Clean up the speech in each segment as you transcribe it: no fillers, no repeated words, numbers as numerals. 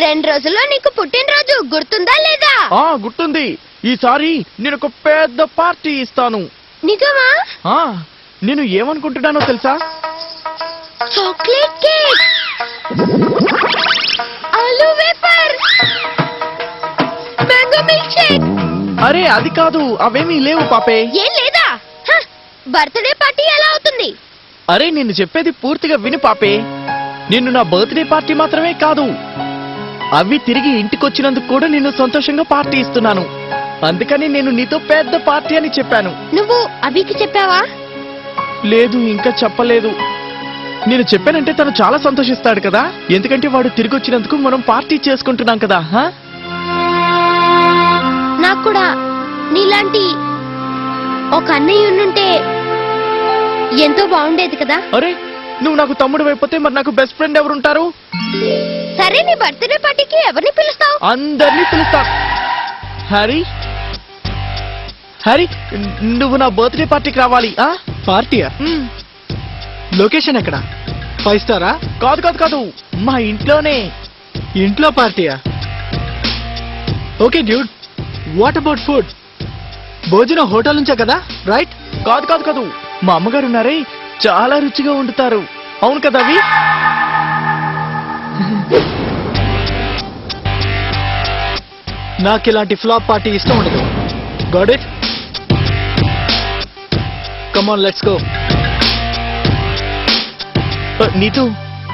2 రోజుల్లో నీకు పుట్టినరోజు గుర్తుందా లేదా? గుర్తుంది. ఈసారి నేను ఒక పెద్ద పార్టీ ఇస్తాను. నిజమా? నేను ఏమనుకుంటున్నానో తెలుసా? Chocolate cake, aloo wafer, mango milk shake. అరే అది కాదు, అవేమీ లేవు పాపే. ఏం లేదా? బర్త్డే పార్టీ ఎలా అవుతుంది? అరే నేను చెప్పేది పూర్తిగా విని పాపే. నిన్ను నా బర్త్డే పార్టీ మాత్రమే కాదు, అవి తిరిగి ఇంటికొచ్చినందుకు కూడా నేను సంతోషంగా పార్టీ ఇస్తున్నాను. అందుకని నేను నీతో పెద్ద పార్టీ అని చెప్పాను. నువ్వు అభికి చెప్పావా? లేదు, ఇంకా చెప్పలేదు. నేను చెప్పానంటే తను చాలా సంతోషిస్తాడు కదా, ఎందుకంటే వాడు తిరిగి వచ్చినందుకు మనం పార్టీ చేసుకుంటున్నాం కదా. నాకు కూడా నీలాంటి ఒక అన్నయ్య ఉండుంటే ఎంతో బాగుండేది కదా. అరే నువ్వు నాకు తమ్ముడు అయిపోతే మరి నాకు బెస్ట్ ఫ్రెండ్ ఎవరుంటారు? సరే, నీ బర్త్డే పార్టీకి ఎవరిని పిలుస్తావు? అందరినీ పిలుస్తా. హ్యారీ, హ్యారీ నువ్వు నా బర్త్డే పార్టీకి రావాలి. పార్టీయా? లొకేషన్ ఎక్కడ? 5 స్టారా? కాదు కాదు కాదు, మా ఇంట్లోనే. ఇంట్లో పార్టీయా? Okay dude, what about food? భోజనం హోటల్ నుంచే కదా, రైట్? కాదు కాదు కాదు, మా అమ్మగారు ఉన్నారే, చాలా రుచిగా వండుతారు. అవును కదా అవి? నాకు ఇలాంటి ఫ్లాప్ పార్టీ ఇష్టం ఉండదు. Got it? Come on, let's go. Neetu,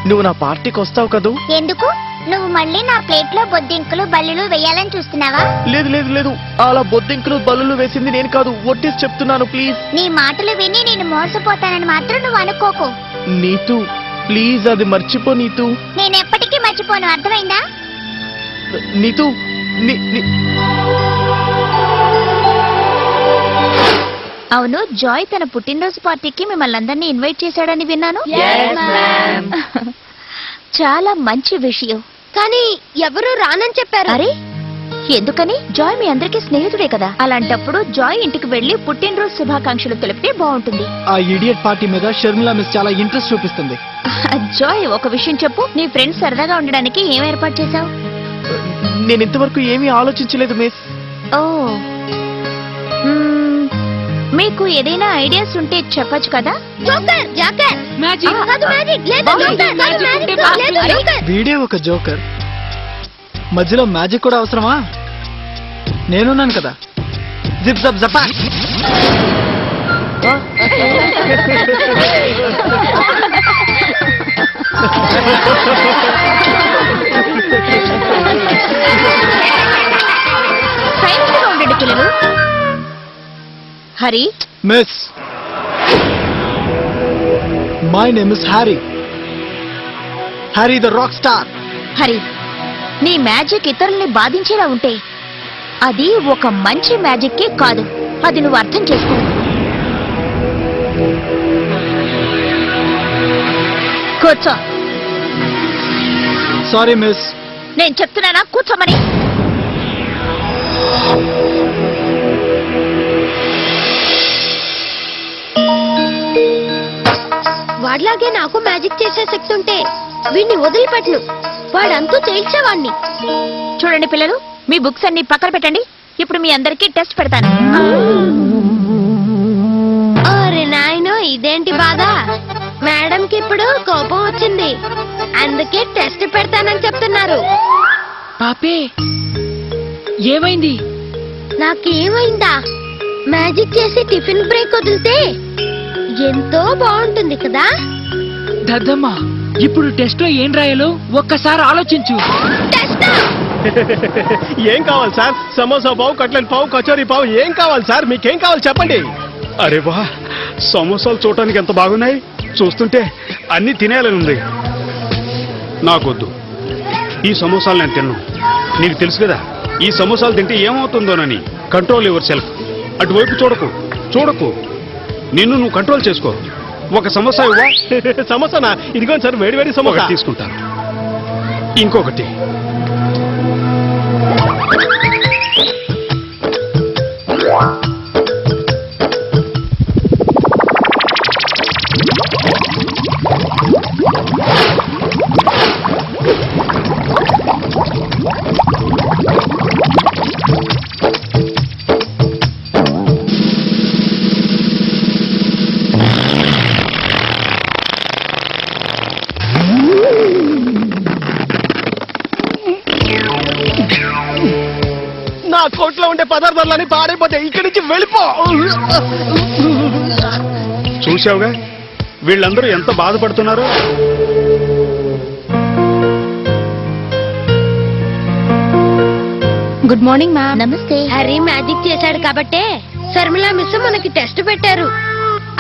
నువ్వు నా పార్టీకి వస్తావు కదూ? ఎందుకు? నువ్వు మళ్ళీ నా ప్లేట్ లో బొద్దింకులు బల్లులు వేయాలని చూస్తున్నావా? లేదు లేదు లేదు, అలా బొద్దింకులు బల్లులు వేసింది నేను కాదు, ఒట్టేసి చెప్తున్నాను ప్లీజ్. నీ మాటలు విని నేను మోసపోతానని మాత్రం నువ్వు అనుకోకు. నీతు ప్లీజ్, అది మర్చిపో నీతు. నేను ఎప్పటికీ మర్చిపోను, అర్థమైందా? నీతు అవును, జాయ్ తన పుట్టినరోజు పార్టీకి మిమ్మల్ని అందరినీ ఇన్వైట్ చేశాడని విన్నాను. చాలా మంచి విషయం, కానీ ఎవరు రానని చెప్పారు. అరే ఎందుకని? జాయ్ మీ అందరికీ స్నేహితుడే కదా. అలాంటప్పుడు జాయ్ ఇంటికి వెళ్లి పుట్టినరోజు శుభాకాంక్షలు తెలిపితే బాగుంటుంది. ఆ ఇడియట్ పార్టీ మీద షర్మిలా మిస్ చాలా ఇంట్రెస్ట్ చూపిస్తుంది. జాయ్, ఒక విషయం చెప్పు, నీ ఫ్రెండ్స్ సరదాగా ఉండడానికి ఏం ఏర్పాటు చేశావు? నేను ఇంతవరకు ఏమీ ఆలోచించలేదు మిస్. ఓ, మీకు ఏదైనా ఐడియాస్ ఉంటే చెప్పొచ్చు కదా. వీడే ఒక జోకర్, మధ్యలో మ్యాజిక్ కూడా అవసరమా? నేనున్నాను కదా. జిప్ జప్ జపా. ఉండండి పిల్లలు. Hari. Miss, my name is Harry. Harry the rock star. Hari, నీ మ్యాజిక్ ఇతరుల్ని బాధించేలా ఉంటే అది ఒక మంచి మ్యాజిక్కే కాదు. అది నువ్వు అర్థం చేసుకో. కూర్చో. Sorry miss. నేను చెప్తున్నానా కూర్చోమని. వాడిలాగే నాకు మ్యాజిక్ చేసే శక్తి ఉంటే వీడిని వదిలిపెట్టను. వాడంతూ చేయించేవాడిని. చూడండి పిల్లలు, మీ బుక్స్ అన్ని పక్కన పెట్టండి. ఇప్పుడు మీ అందరికీ టెస్ట్ పెడతాను. అరే నాయనో, ఇదేంటి బాధ? మేడంకి ఇప్పుడు కోపం వచ్చింది, అందుకే టెస్ట్ పెడతానని చెప్తున్నారు. పాపే, ఏమైంది? నాకేమైందా? మ్యాజిక్ చేసి టిఫిన్ బ్రేక్ వదిలితే ఎంతో బాగుంటుంది కదా. దద్దమ్మా, ఇప్పుడు టెస్ట్ లో ఏం రాయాలో ఒక్కసారి ఆలోచించు. ఏం కావాలి సార్? సమోసా పావు, కట్లెట్ పావు, కచోరీ పావు, ఏం కావాలి సార్? మీకేం కావాలి చెప్పండి. అరే వా, సమోసాలు చూడటానికి ఎంత బాగున్నాయి, చూస్తుంటే అన్ని తినేయాలని ఉంది. నాకొద్దు, ఈ సమోసాలు నేను తిన్ను. నీకు తెలుసు కదా ఈ సమోసాలు తింటే ఏమవుతుందోనని. Control your self. అటువైపు చూడకు. నిన్ను నువ్వు కంట్రోల్ చేసుకో. ఒక సమోసా ఇవ్వ. సమోసానా? ఇదిగోండి సార్, వేడి వేడి సమోసా తీసుకుంటాను. ఇంకొకటి. ఆ కోట్లో ఉండే పదార్థాలని పాడైపోతే ఇక్కడి నుంచి వెళ్ళిపో. చూసావుగా వీళ్ళందరూ ఎంత బాధపడుతున్నారో. Good morning ma'am. నమస్తే. హ్యారీ మ్యాజిక్ చేశాడు కాబట్టే శర్మిలా మిస్ మనకి టెస్ట్ పెట్టారు.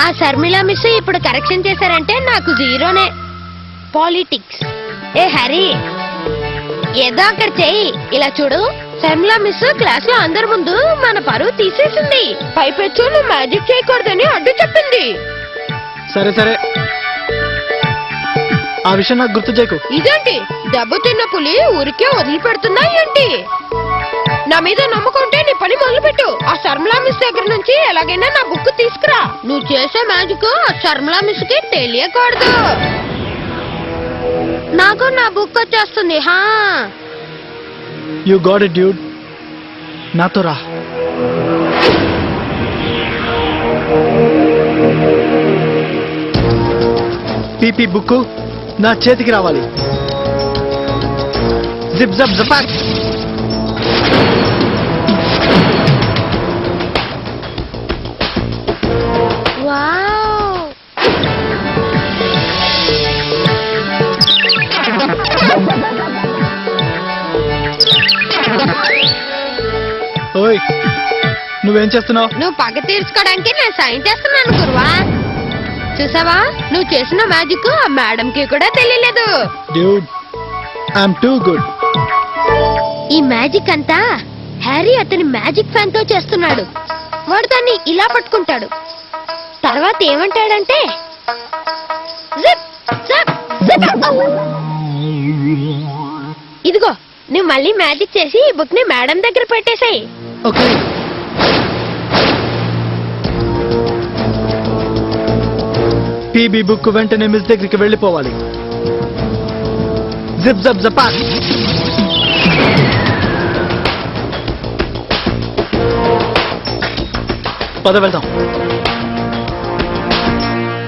ఆ శర్మిలా మిస్ ఇప్పుడు కరెక్షన్ చేశారంటే నాకు జీరోనే. పాలిటిక్స్. ఏ హ్యారీ ఏదో అక్కడ చెయ్యి. ఇలా చూడు, శర్మిలా మిస్ క్లాస్ లో అందరి ముందు మన పరువు తీసేసింది. పైపెచ్చు నువ్వు మ్యాజిక్ చేయకూడదని అడ్డు చెప్పింది. సరే సరే, ఆ విషయం నాకు గుర్తు చేయకు. ఇదేంటి దెబ్బతిన్న పులి ఊరికే వదిలిపెడుతుందా ఏంటి? నా మీద నమ్మకుంటే నీ పని మొదలుపెట్టు. ఆ శర్మిలా మిస్ దగ్గర నుంచి ఎలాగైనా నా బుక్ తీసుకురా. నువ్వు చేసే మ్యాజిక్ ఆ శర్మిలా మిస్ కి తెలియకూడదు. నాకు నా బుక్ వచ్చేస్తుంది. హా, యు గాట్ ఇట్ డ్యూడ్. నాతో రా. పీపీ బుక్ నా చేతికి రావాలి. జిప్ జప్ జపాక్. వావ్. ఓయ్, నువ్వేం చేస్తున్నావు? నువ్వు పగ తీర్చుకోవడానికి నేను సాయం చేస్తున్నాను గురువా. చూసావా, నువ్వు చేసిన మ్యాజిక్ ఆ మేడం కి కూడా తెలియలేదు. Dude, I'm too good. ఈ మ్యాజిక్ అంతా హ్యారీ అతని మ్యాజిక్ ఫ్యాన్ తో చేస్తున్నాడు. వాడు దాన్ని ఇలా పట్టుకుంటాడు. తర్వాత ఏమంటాడంటే జిప్ జప్ జిప్. ఇదిగో, నువ్వు మళ్ళీ మ్యాజిక్ చేసి ఈ బుక్ ని మేడం దగ్గర పెట్టేసాయి. ఓకే. పీబీ బుక్ వెంటనే మిస్ దగ్గరికి వెళ్ళిపోవాలి. జిప్ జప్ జపాక్. పద వెళ్దాం.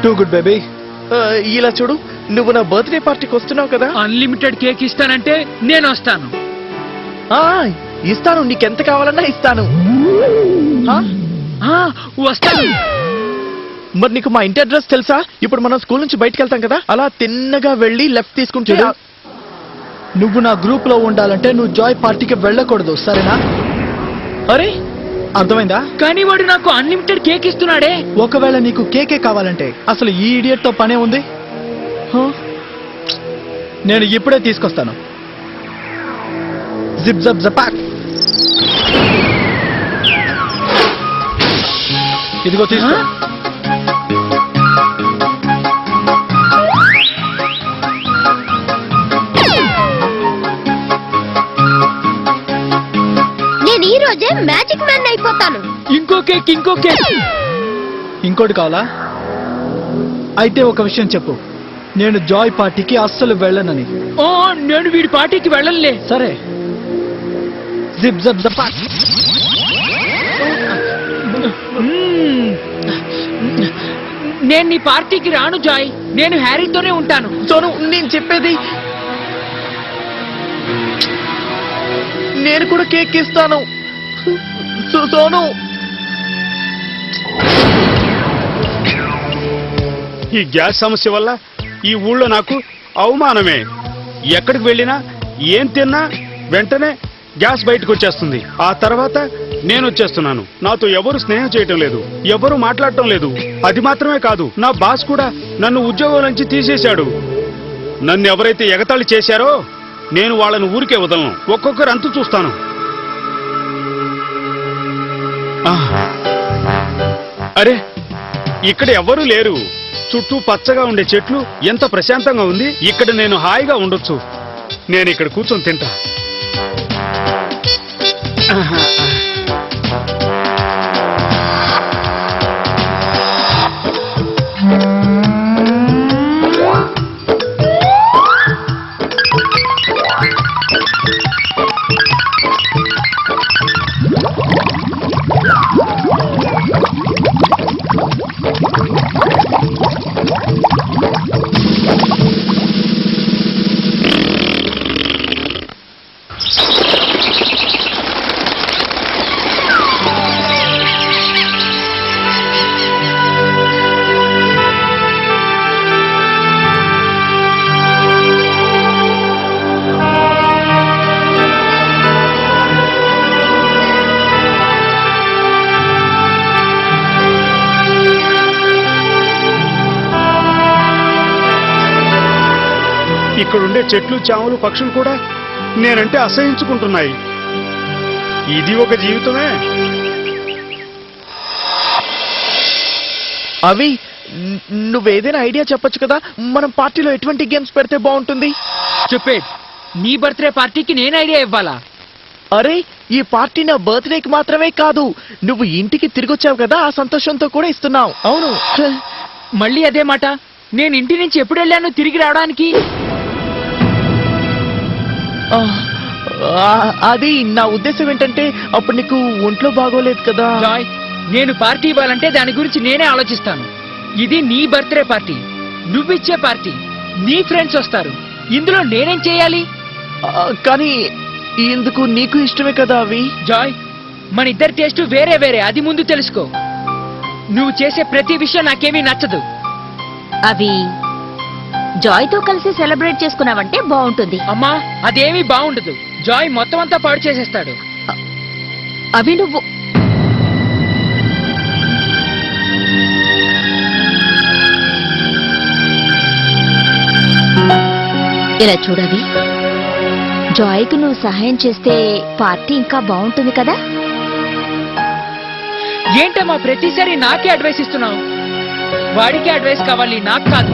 Too good baby. ఇలా చూడు, నువ్వు నా బర్త్డే పార్టీకి వస్తున్నావు కదా. అన్లిమిటెడ్ కేక్ ఇస్తానంటే నేను వస్తాను. ఆ, ఇస్తాను, నీకెంత కావాలన్నా ఇస్తాను. ఆ, ఆ, వస్తాను. మరి నీకు మా ఇంటి అడ్రస్ తెలుసా? ఇప్పుడు మనం స్కూల్ నుంచి బయటకు వెళ్తాం కదా, అలా తిన్నగా వెళ్ళి లెఫ్ట్ తీసుకుంటే. చూడు, నువ్వు నా గ్రూప్ లో ఉండాలంటే నువ్వు జాయ్ పార్టీకి వెళ్ళకూడదు, సరేనా? అరే, అర్థమైందా? కానీ వాడు నాకు అన్లిమిటెడ్ కేక్ ఇస్తున్నాడే. ఒకవేళ నీకు కేకే కావాలంటే అసలు ఈ ఇడియట్ తో పనే ఉంది. నేను ఇప్పుడే తీసుకొస్తాను. జిప్ జప్ జపాక్. ఇదిగో తీసుకో. నేను ఈ రోజే మ్యాజిక్ మ్యాన్ అయిపోతాను. ఇంకో కేక్, ఇంకో కేక్. ఇంకోటి కావాలా? అయితే ఒక విషయం చెప్పు, నేను జాయ్ పార్టీకి అస్సలు వెళ్ళనని. ఓ, నేను వీడి పార్టీకి వెళ్ళలే. సరే, జిప్ జప్ జపాక్. నేను నీ పార్టీకి రాను జాయ్. నేను హ్యారీతోనే ఉంటాను. సోను, నేను చెప్పేది, నేను కూడా కేక్ ఇస్తాను. సోను, ఈ గ్యాస్ సమస్య వల్ల ఈ ఊళ్ళో నాకు అవమానమే. ఎక్కడికి వెళ్ళినా ఏం తిన్నా వెంటనే గ్యాస్ బయటకు వచ్చేస్తుంది. ఆ తర్వాత నేను వచ్చేస్తున్నాను. నాతో ఎవరు స్నేహం చేయటం లేదు, ఎవరు మాట్లాడటం లేదు. అది మాత్రమే కాదు, నా బాస్ కూడా నన్ను ఉద్యోగం నుంచి తీసేశాడు. నన్ను ఎవరైతే ఎగతాళి చేశారో నేను వాళ్ళని ఊరికే వదలను. ఒక్కొక్కరు అంతు చూస్తాను. అరే, ఇక్కడ ఎవ్వరూ లేరు. చుట్టూ పచ్చగా ఉండే చెట్లు, ఎంత ప్రశాంతంగా ఉంది. ఇక్కడ నేను హాయిగా ఉండొచ్చు. నేను ఇక్కడ కూర్చొని తింటా. ఇక్కడుండే చెట్లు చాములు పక్షులు కూడా నేనంటే అసహించుకుంటున్నాయి. ఇది ఒక జీవితమే. అవి నువ్వేదైనా ఐడియా చెప్పొచ్చు కదా, మనం పార్టీలో ఎటువంటి గేమ్స్ పెడితే బాగుంటుంది? చెప్పేది నీ బర్త్డే పార్టీకి నేను ఐడియా ఇవ్వాలా? అరే, ఈ పార్టీ నా బర్త్డేకి మాత్రమే కాదు, నువ్వు ఇంటికి తిరిగొచ్చావు కదా, ఆ సంతోషంతో కూడా ఇస్తున్నావు. అవును. మళ్ళీ అదే మాట. నేను ఇంటి నుంచి ఎప్పుడు వెళ్ళాను తిరిగి రావడానికి? ఆ, అది నా ఉద్దేశం ఏంటంటే అప్పుడు నీకు ఒంట్లో బాగోలేదు కదా. జాయ్, నేను పార్టీ ఇవ్వాలంటే దాని గురించి నేనే ఆలోచిస్తాను. ఇది నీ బర్త్డే పార్టీ, నువ్విచ్చే పార్టీ, నీ ఫ్రెండ్స్ వస్తారు. ఇందులో నేనేం చేయాలి? కానీ ఇందుకు నీకు ఇష్టమే కదా అవి. జాయ్, మన ఇద్దరి టేస్ట్ వేరే వేరే, అది ముందు తెలుసుకో. నువ్వు చేసే ప్రతి విషయం నాకేమీ నచ్చదు. అవి జాయ్ తో కలిసి సెలబ్రేట్ చేసుకున్నావంటే బాగుంటుంది. అమ్మా, అదేమీ బాగుండదు. జాయ్ మొత్తం అంతా పాడు చేసేస్తాడు. అవి నువ్వు ఇలా చూడవి, జాయ్కి నువ్వు సహాయం చేస్తే పార్టీ ఇంకా బాగుంటుంది కదా. ఏంటమ్మా ప్రతిసారి నాకే అడ్వైస్ ఇస్తున్నావు? వాడికి అడ్వైస్ కావాలి, నాకు కాదు.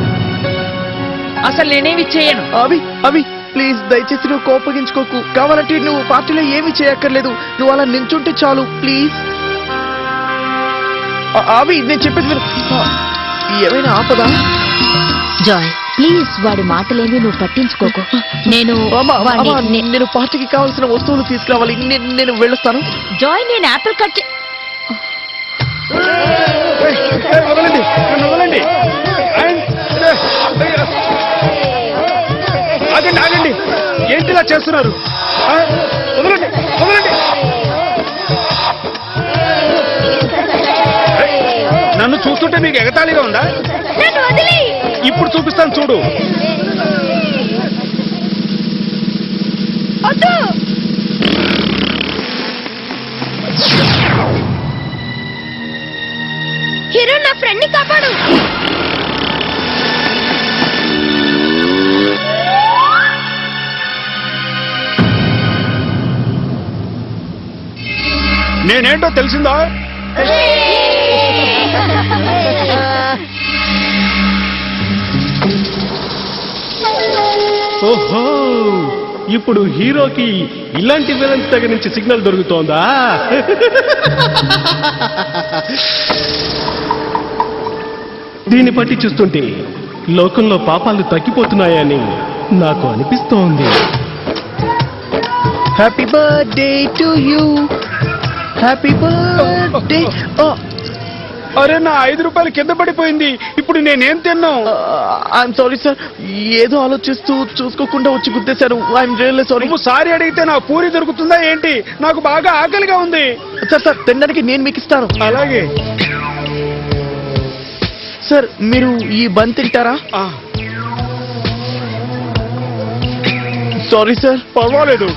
అసలు నేనేమి చేయను. అవి అవి ప్లీజ్ దయచేసి నువ్వు కోపగించుకోకు. కావాలంటే నువ్వు పార్టీలో ఏమీ చేయక్కర్లేదు, నువ్వు అలా నించుంటే చాలు ప్లీజ్. అవి నేను చెప్పేది విను. ఏమైనా ఆపదా? జాయ్ ప్లీజ్, వాడి మాటలేమి నువ్వు పట్టించుకోకు. నేను నేను పార్టీకి కావాల్సిన వస్తువులు తీసుకురావాలి. నేను వెళ్ళొస్తాను. జాయ్, నేను యాపిల్ కట్ వదలండి, నన్ను వదలండి. ఆగండి ఆగండి, ఏంటిలా చేస్తున్నారు? వదలండి వదలండి. నన్ను చూస్తుంటే మీకు ఎగతాళిగా ఉందా? నన్ను వదిలి. ఇప్పుడు చూపిస్తాను చూడు. వద్దు. హీరో, నా ఫ్రెండ్ ని కాపాడు. నేనేంటో తెలిసిందా? ఓహో, ఇప్పుడు హీరోకి ఇలాంటి విలన్స్ దగ్గర నుంచి సిగ్నల్ దొరుకుతోందా? దీన్ని బట్టి చూస్తుంటే లోకంలో పాపాలు తగ్గిపోతున్నాయని నాకు అనిపిస్తోంది. Happy birthday to you, happy birthday. అరే, నా 5 రూపాయలు కింద పడిపోయింది. ఇప్పుడు నేనేం తిన్నాను? ఐఎమ్ సారీ సార్, ఏదో ఆలోచిస్తూ చూసుకోకుండా వచ్చి గుద్దేశాను. I'm really sorry. నువ్వు సారీ అడిగితే నా పూరి దొరుకుతుందా ఏంటి? నాకు బాగా ఆకలిగా ఉంది. సార్ సార్, తినడానికి నేను మీకు ఇస్తాను. అలాగే సార్, మీరు ఈ బన్ తింటారా? Sorry sir. పర్వాలేదు.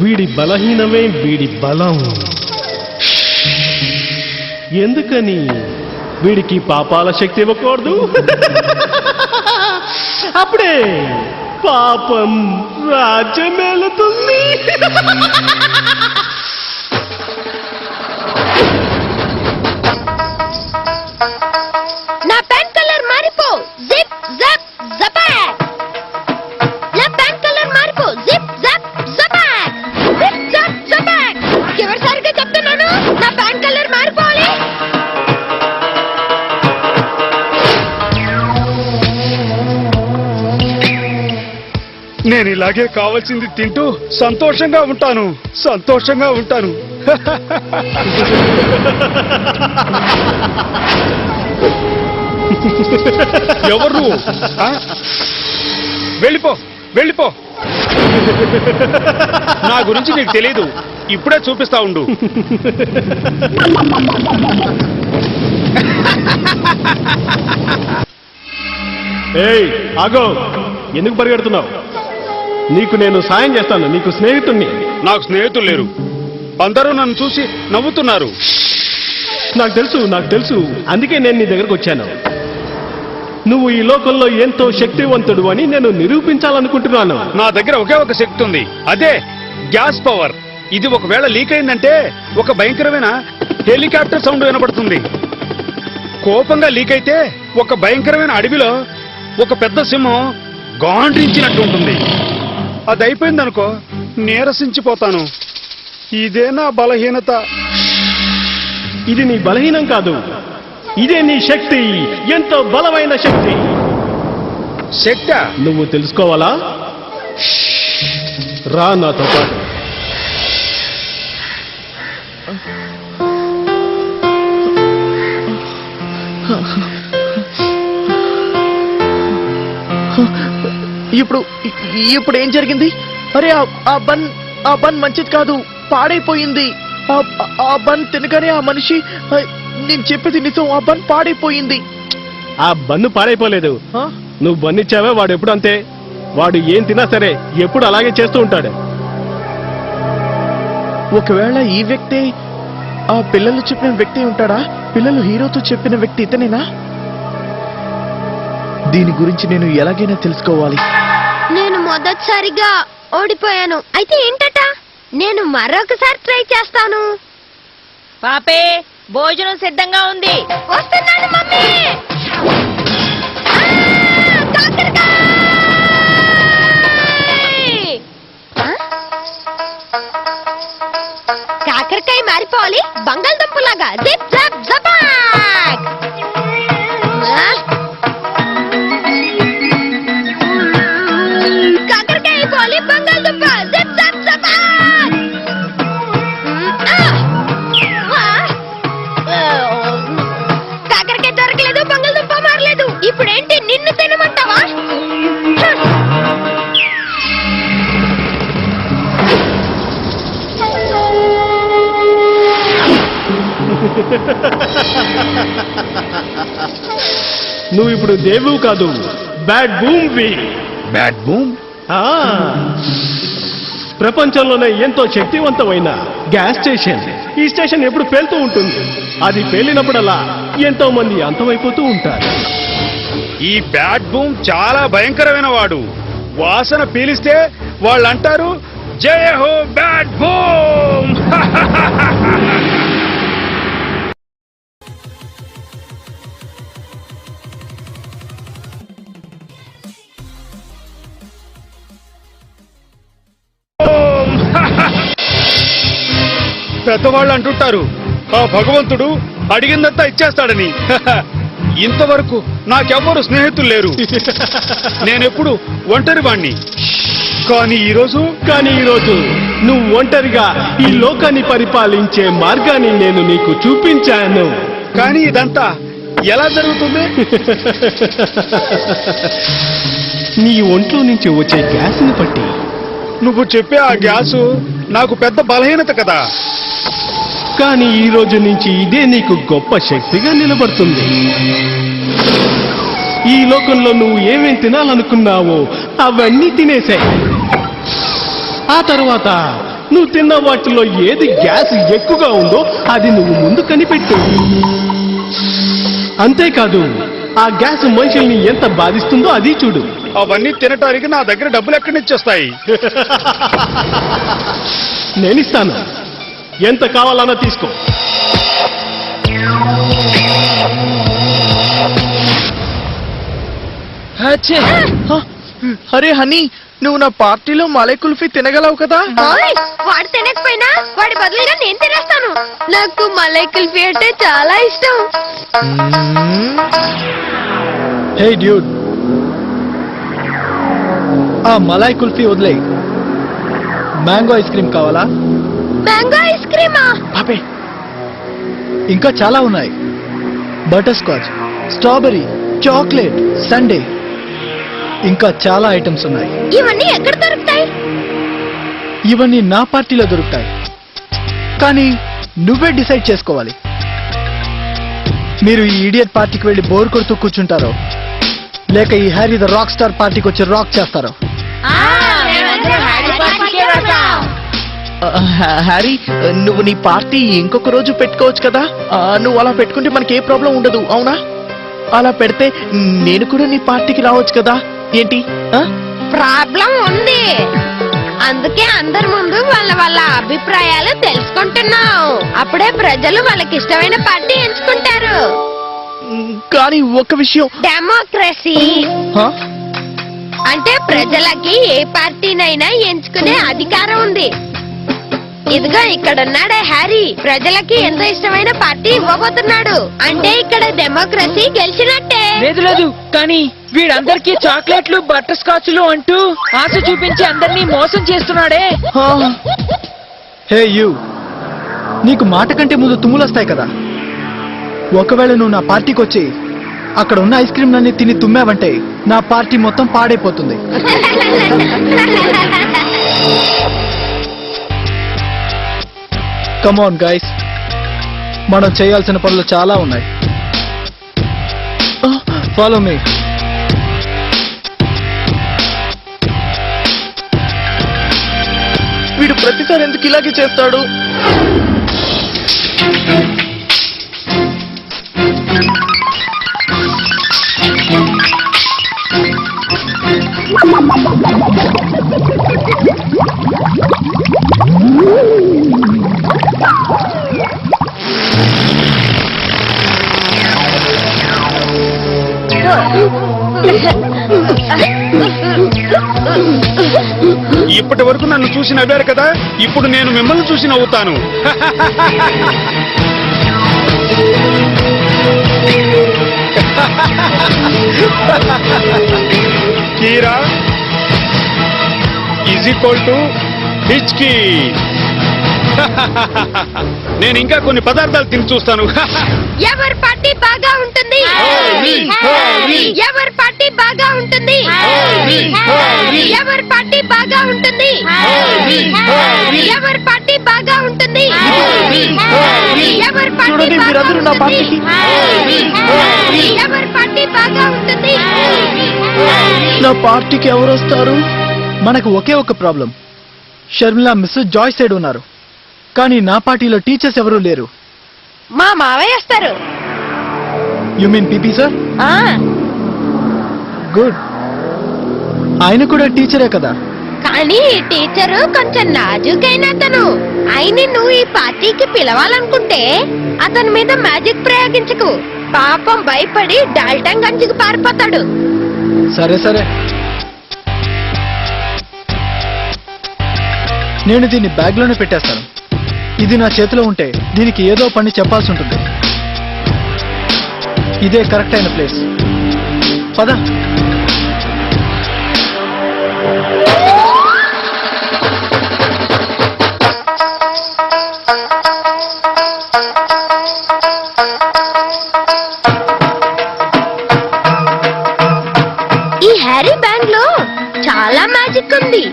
వీడి బలహీనమే వీడి బలం. ఎందుకని వీడికి పాపాల శక్తి ఇవ్వకూడదు? అప్పుడే పాపం రాజ్యమేలుతుంది. నా పెన్ కలర్ మారిపో. జిప్ జప్ జపాక్. నా పెన్ కలర్ మారిపో. జిప్ జప్ జపాక్. జిప్ జప్ జపాక్. ఎవరు సరిగ్గా చెప్తున్నాను? నా పెన్ కలర్ మారిపోవాలి. నేను ఇలాగే కావాల్సింది తింటూ సంతోషంగా ఉంటాను. ఎవరు నువ్వు? ఆ? వెళ్ళిపో వెళ్ళిపో. నా గురించి నీకు తెలీదు, ఇప్పుడే చూపిస్తా ఉండు. ఏయ్ ఆగో, ఎందుకు పరిగెడుతున్నావు? నీకు నేను సాయం చేస్తాను, నీకు స్నేహితుణ్ణి. నాకు స్నేహితులు లేరు, అందరూ నన్ను చూసి నవ్వుతున్నారు. నాకు తెలుసు, అందుకే నేను నీ దగ్గరకు వచ్చాను. నువ్వు ఈ లోకంలో ఎంతో శక్తివంతుడు అని నేను నిరూపించాలనుకుంటున్నాను. నా దగ్గర ఒకే ఒక శక్తి ఉంది, అదే గ్యాస్ పవర్. ఇది ఒకవేళ లీక్ అయిందంటే ఒక భయంకరమైన హెలికాప్టర్ సౌండ్ వినపడుతుంది. కోపంగా లీక్ అయితే ఒక భయంకరమైన అడవిలో ఒక పెద్ద సింహం గాండ్రించినట్టు ఉంటుంది. అది అయిపోయిందనుకో నీరసించిపోతాను. ఇదే నా బలహీనత. ఇది నీ బలహీనం కాదు, ఇదే నీ శక్తి, ఎంతో బలమైన శక్తి. శక్తి నువ్వు తెలుసుకోవాలా? రా నాతో పాటు. ఇప్పుడు ఏం జరిగింది? అరే ఆ బన్ మంచిది కాదు, పాడైపోయింది. ఆ బన్ తినగానే ఆ మనిషి, నేను చెప్పేది నిజం, ఆ బన్ పాడైపోయింది. ఆ బన్ను పాడైపోలేదు, ఆ? నువ్వు బన్నిచ్చావే. వాడు ఎప్పుడు అంతే, వాడు ఏం తినా సరే ఎప్పుడు అలాగే చేస్తూ ఉంటాడు. ఒకవేళ ఈ వ్యక్తి ఆ పిల్లలు చెప్పిన వ్యక్తి ఉంటాడా? పిల్లలు హీరోతో చెప్పిన వ్యక్తి ఇతనేనా? దీని గురించి నేను ఎలాగైనా తెలుసుకోవాలి. నేను మొదటిసారిగా ఓడిపోయాను. అయితే ఏంటట? నేను మరొకసారి ట్రై చేస్తాను. పాపే, భోజనం సిద్ధంగా ఉంది. వస్తున్నాను మమ్మీ. ఆ, కాకరకాయ! ఆ? కాకరకాయ మారిపోవాలి బంగాళదుంపలాగా. జిప్ జప్ జపాక్. ఆ? కాకరకాయ అయిపోవాలి బంగాళదుంప. జిప్ జప్ జపాక్. కాకరకాయ దొరకలేదు, బంగాళదుంప మారలేదు. ఇప్పుడేంటి, నిన్ను తినమంటావా? నువ్వు ఇప్పుడు దేవువు కాదు, బ్యాడ్ బూమ్వి. Bad boom. ఆ, ప్రపంచంలోనే ఎంతో శక్తివంతమైన గ్యాస్ స్టేషన్. ఈ స్టేషన్ ఎప్పుడు పేలుతూ ఉంటుంది. అది పేలినప్పుడల్లా ఎంతో మంది అంతమైపోతూ ఉంటారు. ఈ బ్యాడ్ బూమ్ చాలా భయంకరమైన వాడు. వాసన పీలిస్తే వాళ్ళు అంటారు, జయ హో బ్యాడ్ బూమ్. పెద్దవాళ్ళు అంటుంటారు, ఆ భగవంతుడు అడిగిందంతా ఇచ్చేస్తాడని. ఇంతవరకు నాకెవ్వరు స్నేహితులు లేరు. నేనెప్పుడు ఒంటరి వాణ్ణి. కానీ ఈరోజు నువ్వు ఒంటరిగా ఈ లోకాన్ని పరిపాలించే మార్గాన్ని నేను నీకు చూపించాను. కానీ ఇదంతా ఎలా జరుగుతుంది? నీ ఒంట్లో నుంచి వచ్చే గ్యాస్ని బట్టి. నువ్వు చెప్పే ఆ గ్యాసు నాకు పెద్ద బలహీనత కదా. కానీ ఈ రోజు నుంచి ఇదే నీకు గొప్ప శక్తిగా నిలబడుతుంది. ఈ లోకంలో నువ్వు ఏమేం తినాలనుకున్నావో అవన్నీ తినేశాయి. ఆ తర్వాత నువ్వు తిన్న వాటిలో ఏది గ్యాస్ ఎక్కువగా ఉందో అది నువ్వు ముందు కనిపెట్టు. అంతేకాదు, ఆ గ్యాస్ మనుషుల్ని ఎంత బాధిస్తుందో అది చూడు. అవన్నీ తినటానికి నా దగ్గర డబ్బులు ఎక్కడి నుంచి వస్తాయి? నేనిస్తాను, ఎంత కావాలన్నా తీసుకో. అచ్చే. అరే హనీ, నువ్వు నా పార్టీలో మలై కుల్ఫీ తినగలవు కదా? ఓయ్, వాడు తినకపోయినా వాడి బదులుగా నేను తినేస్తాను. నాకు మలై కుల్ఫీ అంటే చాలా ఇష్టం. హే డ్యూడ్, ఆ మలాయ్ కుల్ఫీ వదిలే. మ్యాంగో ఐస్ క్రీమ్ కావాలా? మ్యాంగో ఐస్ క్రీమా? పాపే, ఇంకా చాలా ఉన్నాయి. Butterscotch, strawberry, chocolate, sundae, ఇంకా చాలా ఐటమ్స్ ఉన్నాయి. ఇవన్నీ ఎక్కడ దొరుకుతాయి? ఇవన్నీ నా పార్టీలో దొరుకుతాయి, కానీ నువ్వే డిసైడ్ చేసుకోవాలి. మీరు ఈ ఇడియట్ పార్టీకి వెళ్ళి బోర్ కొడుతూ కూర్చుంటారో, లేక ఈ హ్యారీ ద రాక్ స్టార్ పార్టీకి వచ్చి రాక్ చేస్తారో. హ్యారీ, నువ్వు నీ పార్టీ ఇంకొక రోజు పెట్టుకోవచ్చు కదా. నువ్వు అలా పెట్టుకుంటే మనకి ఏ ప్రాబ్లం ఉండదు, అవునా? అలా పెడితే నేను కూడా నీ పార్టీకి రావచ్చు కదా. ఏంటి? ప్రాబ్లం ఉంది, అందుకే అందరి ముందు వాళ్ళ అభిప్రాయాలు తెలుసుకుంటున్నాం. అప్పుడే ప్రజలు వాళ్ళకి ఇష్టమైన పార్టీ ఎంచుకుంటారు. కానీ ఒక్క విషయం. డెమోక్రసీ హ? అంటే ప్రజలకి ఏ పార్టీనైనా ఎంచుకునే అధికారం ఉంది. ఇదిగో ఇక్కడున్నాడే హ్యారీ, ప్రజలకి ఎంతో ఇష్టమైన పార్టీ ఇవ్వబోతున్నాడు. అంటే ఇక్కడ డెమోక్రసీ గెలిచినట్టే. లేదు లేదు, కానీ వీడందరికీ చాక్లెట్లు బటర్ స్కాచ్లు అంటూ ఆశ చూపించి అందరినీ మోసం చేస్తున్నాడే. హే యూ, నీకు మాట కంటే ముందు తుమ్ములొస్తాయి కదా. ఒకవేళ నువ్వు నా పార్టీకి వచ్చి అక్కడ ఉన్న ఐస్ క్రీమ్లన్నీ తిని తుమ్మావంటే నా పార్టీ మొత్తం పాడైపోతుంది. కమ్ ఆన్ గైస్, మనం చేయాల్సిన పనులు చాలా ఉన్నాయి. Follow me. వీడు ప్రతిసారి ఎందుకు ఇలాగే చేస్తాడు? ఇప్పటి వరకు నన్ను చూసి నవ్వారు కదా, ఇప్పుడు నేను మిమ్మల్ని చూసి నవ్వుతాను. కీరా ఈజ్ ఈక్వల్ టు హిచ్కి. నేను ఇంకా కొన్ని పదార్థాలు తిని చూస్తాను. ఎవరి పార్టీ బాగా ఉంటుంది? ఎవరి పార్టీ బాగా ఉంటుంది? ఎవరి పార్టీ బాగా ఉంటుంది? ఎవరి పార్టీ బాగా ఉంటుంది? ఎవరి పార్టీ చూడండి, బాగా మీరందరూ నా ఉంటుంది? పార్టీకి. ఎవరి పార్టీ బాగా ఉంటుంది? నా పార్టీకి ఎవరు వస్తారు? మనకు ఒకే ఒక problem. Sharmila miss Joy side ఉన్నారు, కానీ నా పార్టీలో టీచర్స్ ఎవరూ లేరు. మా మావయ్య వస్తారు. You mean PP sir? ఆ, గుడ్. ఆయన కూడా టీచరే కదా. కానీ ఈ టీచరు కొంచెం నాజుకైన అతను. ఆయన్ని నువ్వు ఈ పార్టీకి పిలవాలనుకుంటే అతని మీద మ్యాజిక్ ప్రయోగించకు. పాపం భయపడి డాల్టన్ గంజికి పారిపోతాడు. సరే సరే, నేను దీన్ని బ్యాగ్ లోనే పెట్టేస్తాను. ఇది నా చేతిలో ఉంటే దీనికి ఏదో పని చెప్పాల్సి ఉంటుంది. ఇదే కరెక్ట్ అయిన ప్లేస్. పద. ఈ హ్యారీ బ్యాండ్ లో చాలా మ్యాజిక్ ఉంది.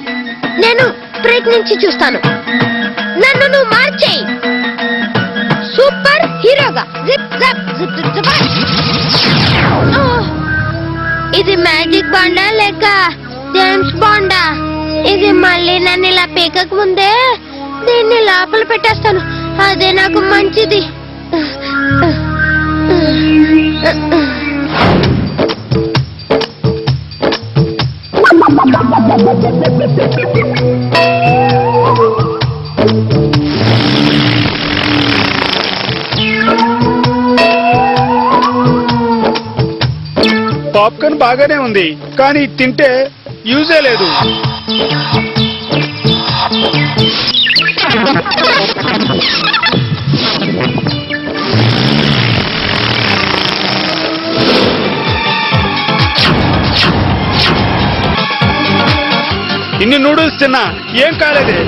నేను ప్రయత్నించి చూస్తాను. నన్ను నువ్వు మార్చేయి. సూపర్ హీరోగా జిప్ జప్ జిప్ జిప్ జప్. ఇది మ్యాజిక్ బాండా లేక జేమ్స్ బాండా? ఇది మళ్ళీ నన్ను ఇలా పీకక ముందే దీన్ని లోపల పెట్టేస్తాను. అదే నాకు మంచిది. పాప్కార్న్ బాగానే ఉంది, కానీ తింటే యూజే లేదు. ఇన్ని నూడిల్స్ తిన్నా ఏం కాలేదే.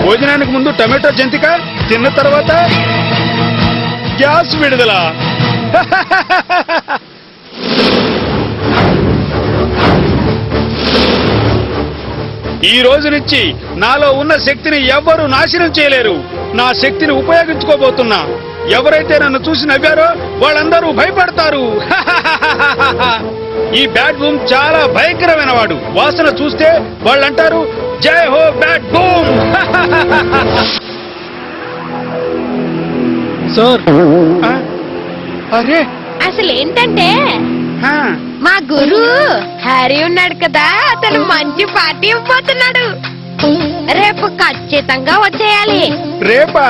భోజనానికి ముందు టమాటో జంతిక, తిన్న తర్వాత గ్యాస్ విడుదల. ఈ రోజు నుంచి నాలో ఉన్న శక్తిని ఎవ్వరూ నాశనం చేయలేరు. నా శక్తిని ఉపయోగించుకోబోతున్నా. ఎవరైతే నన్ను చూసి నవ్వారో వాళ్ళందరూ భయపడతారు. ఈ బ్యాడ్ బూమ్ చాలా భయంకరమైన వాడు. వాసన చూస్తే వాళ్ళంటారు జై హో బ్యాడ్ బూమ్. సార్ అరే అసలు ఏంటంటే ఆ, మా గురు హ్యారీ ఉన్నాడు కదా, అతను మంచి పార్టీ ఇవ్వబోతున్నాడు. రేపు ఖచ్చితంగా వచ్చేయాలి. రేపా?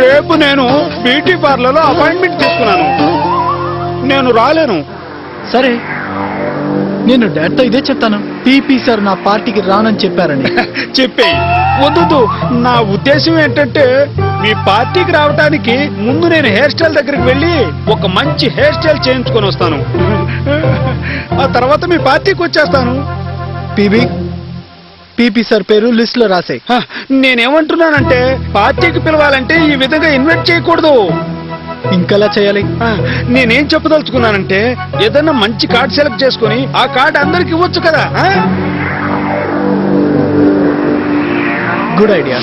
రేపు నేను బ్యూటీ పార్లర్ లో అపాయింట్మెంట్ తీసుకున్నాను. నేను రాలేను. సరే, నేను డాడ్తో ఇదే చెప్తాను. పీపీ సార్ నా పార్టీకి రానని చెప్పారని. చెప్పే. వద్దు, నా ఉద్దేశం ఏంటంటే మీ పార్టీకి రావడానికి ముందు నేను హెయిర్ స్టైల్ దగ్గరికి వెళ్ళి ఒక మంచి హెయిర్ స్టైల్ చేయించుకొని వస్తాను. ఆ తర్వాత మీ పార్టీకి వచ్చేస్తాను. పీపీ సార్ పేరు లిస్ట్ లో రాసే. నేనేమంటున్నానంటే పార్టీకి పిలవాలంటే ఈ విధంగా ఇన్వైట్ చేయకూడదు. ఇంకెలా చేయాలి? నేనేం చెప్పదలుచుకున్నానంటే ఏదన్నా మంచి కార్డ్ సెలెక్ట్ చేసుకుని ఆ కార్డ్ అందరికి ఇవ్వచ్చు కదా. Good idea.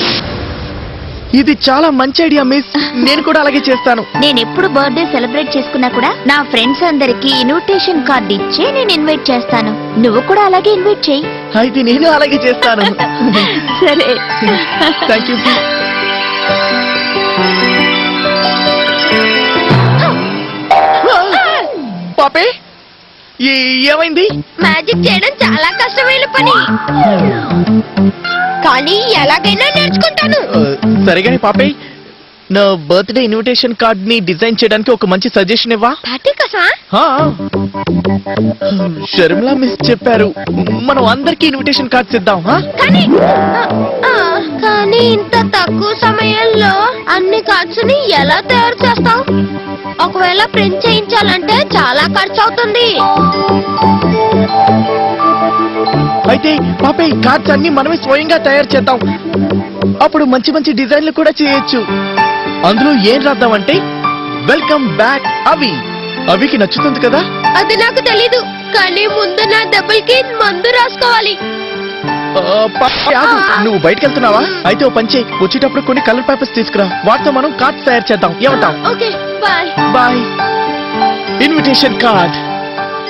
ఇది చాలా మంచి ఐడియా మిస్. నేను కూడా అలాగే చేస్తాను. నేను ఎప్పుడు బర్త్డే సెలబ్రేట్ చేసుకున్నా కూడా నా ఫ్రెండ్స్ అందరికి ఇన్విటేషన్ కార్డు ఇచ్చే నేను ఇన్వైట్ చేస్తాను. నువ్వు కూడా అలాగే ఇన్వైట్ చేయి. అయితే నేను అలాగే చేస్తాను. సరే. Thank you. పాపే, ఏమైంది? మ్యాజిక్ చేయడం చాలా కష్టమైన పని, కానీ ఎలాగైనా నేర్చుకుంటాను. సరేగాని పాపే, నా బర్త్డే ఇన్విటేషన్ కార్డ్ ని డిజైన్ చేయడానికి ఒక మంచి సజెషన్ ఇవ్వా. పార్టీ కోసమా? ఆ, షర్మిలా మిస్ చెప్పారు మనం అందరికి ఇన్విటేషన్ కార్డ్స్ ఇద్దాం. కానీ కానీ ఇంత తక్కువ సమయంలో అన్ని కార్డ్స్ ని ఎలా తయారు చేస్తావు? ఒకవేళ ప్రింట్ చేయించాలంటే చాలా ఖర్చు అవుతుంది. అయితే పాపే, కార్డ్స్ అన్ని మనమే స్వయంగా తయారు చేద్దాం. అప్పుడు మంచి మంచి డిజైన్లు కూడా చేయొచ్చు. అందులో ఏం రాద్దామంటే వెల్కమ్ బ్యాక్ అవి. అవికి నచ్చుతుంది కదా? అది నాకు తెలీదు, కానీ ముందు నా దెబ్బలకి మందు రాసుకోవాలి. పాపే, ఆగు. నువ్వు బయటకు వెళ్తున్నావా? అయితే ఓ పంచే, వచ్చేటప్పుడు కొన్ని కలర్ పేపర్స్ తీసుకురా. వాటితో మనం కార్డ్స్ తయారు చేద్దాం. ఏమంటావ్? Okay, bye. Bye. Invitation card.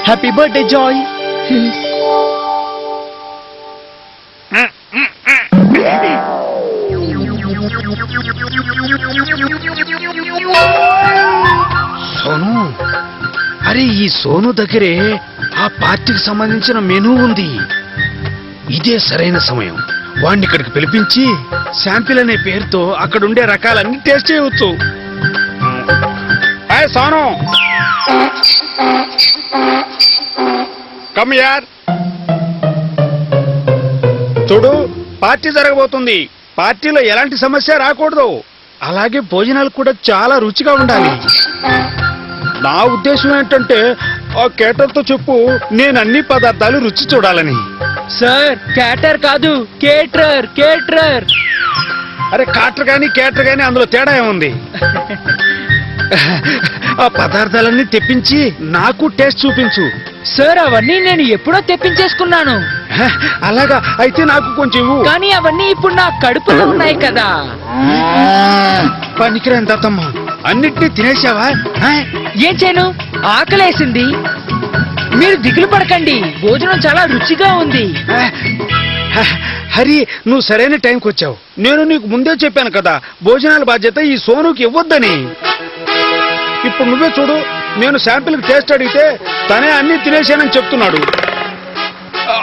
Happy birthday Joy. Sonu, అరే ఈ సోను దగ్గరే ఆ పార్టీకి సంబంధించిన మెనూ ఉంది. ఇదే సరైన సమయం. వాడిని ఇక్కడికి పిలిపించి శాంపిల్ అనే పేరుతో అక్కడుండే రకాలన్నీ టేస్ట్ చేయవచ్చు. హాయ్ సోను, కమ్ యార్. చూడు, పార్టీ జరగబోతుంది. పార్టీలో ఎలాంటి సమస్య రాకూడదు. అలాగే భోజనాలు కూడా చాలా రుచిగా ఉండాలి. నా ఉద్దేశం ఏంటంటే ఆ కేటర్తో చెప్పు నేను అన్ని పదార్థాలు రుచి చూడాలని. సార్, క్యాటర్ కాదు, కేటరర్. కేటరర్. అరే కాటర్ గాని కేటర్ గాని అందులో తేడా ఏముంది? ఆ పదార్థాలన్నీ తెప్పించి నాకు టేస్ట్ చూపించు. సార్, అవన్నీ నేను ఎప్పుడో తెప్పించేసుకున్నాను. అలాగా? అయితే నాకు కొంచెం ఇవ్వు. కానీ అవన్నీ ఇప్పుడు నా కడుపులో ఉన్నాయి కదా. పనికిరాని దత్తమ్మ, అన్నిటినీ తినేసావా? ఏం చేయను, ఆకలేసింది. మీరు దిగులు పడకండి, భోజనం చాలా రుచిగా ఉంది. హరి, నువ్వు సరైన టైంకి వచ్చావు. నేను నీకు ముందే చెప్పాను కదా, భోజనాల బాధ్యత ఈ సోనుకి ఇవ్వొద్దని. ఇప్పుడు నువ్వే చూడు, నేను శాంపిల్కి టేస్ట్ అడిగితే తనే అన్ని తినేశానని చెప్తున్నాడు.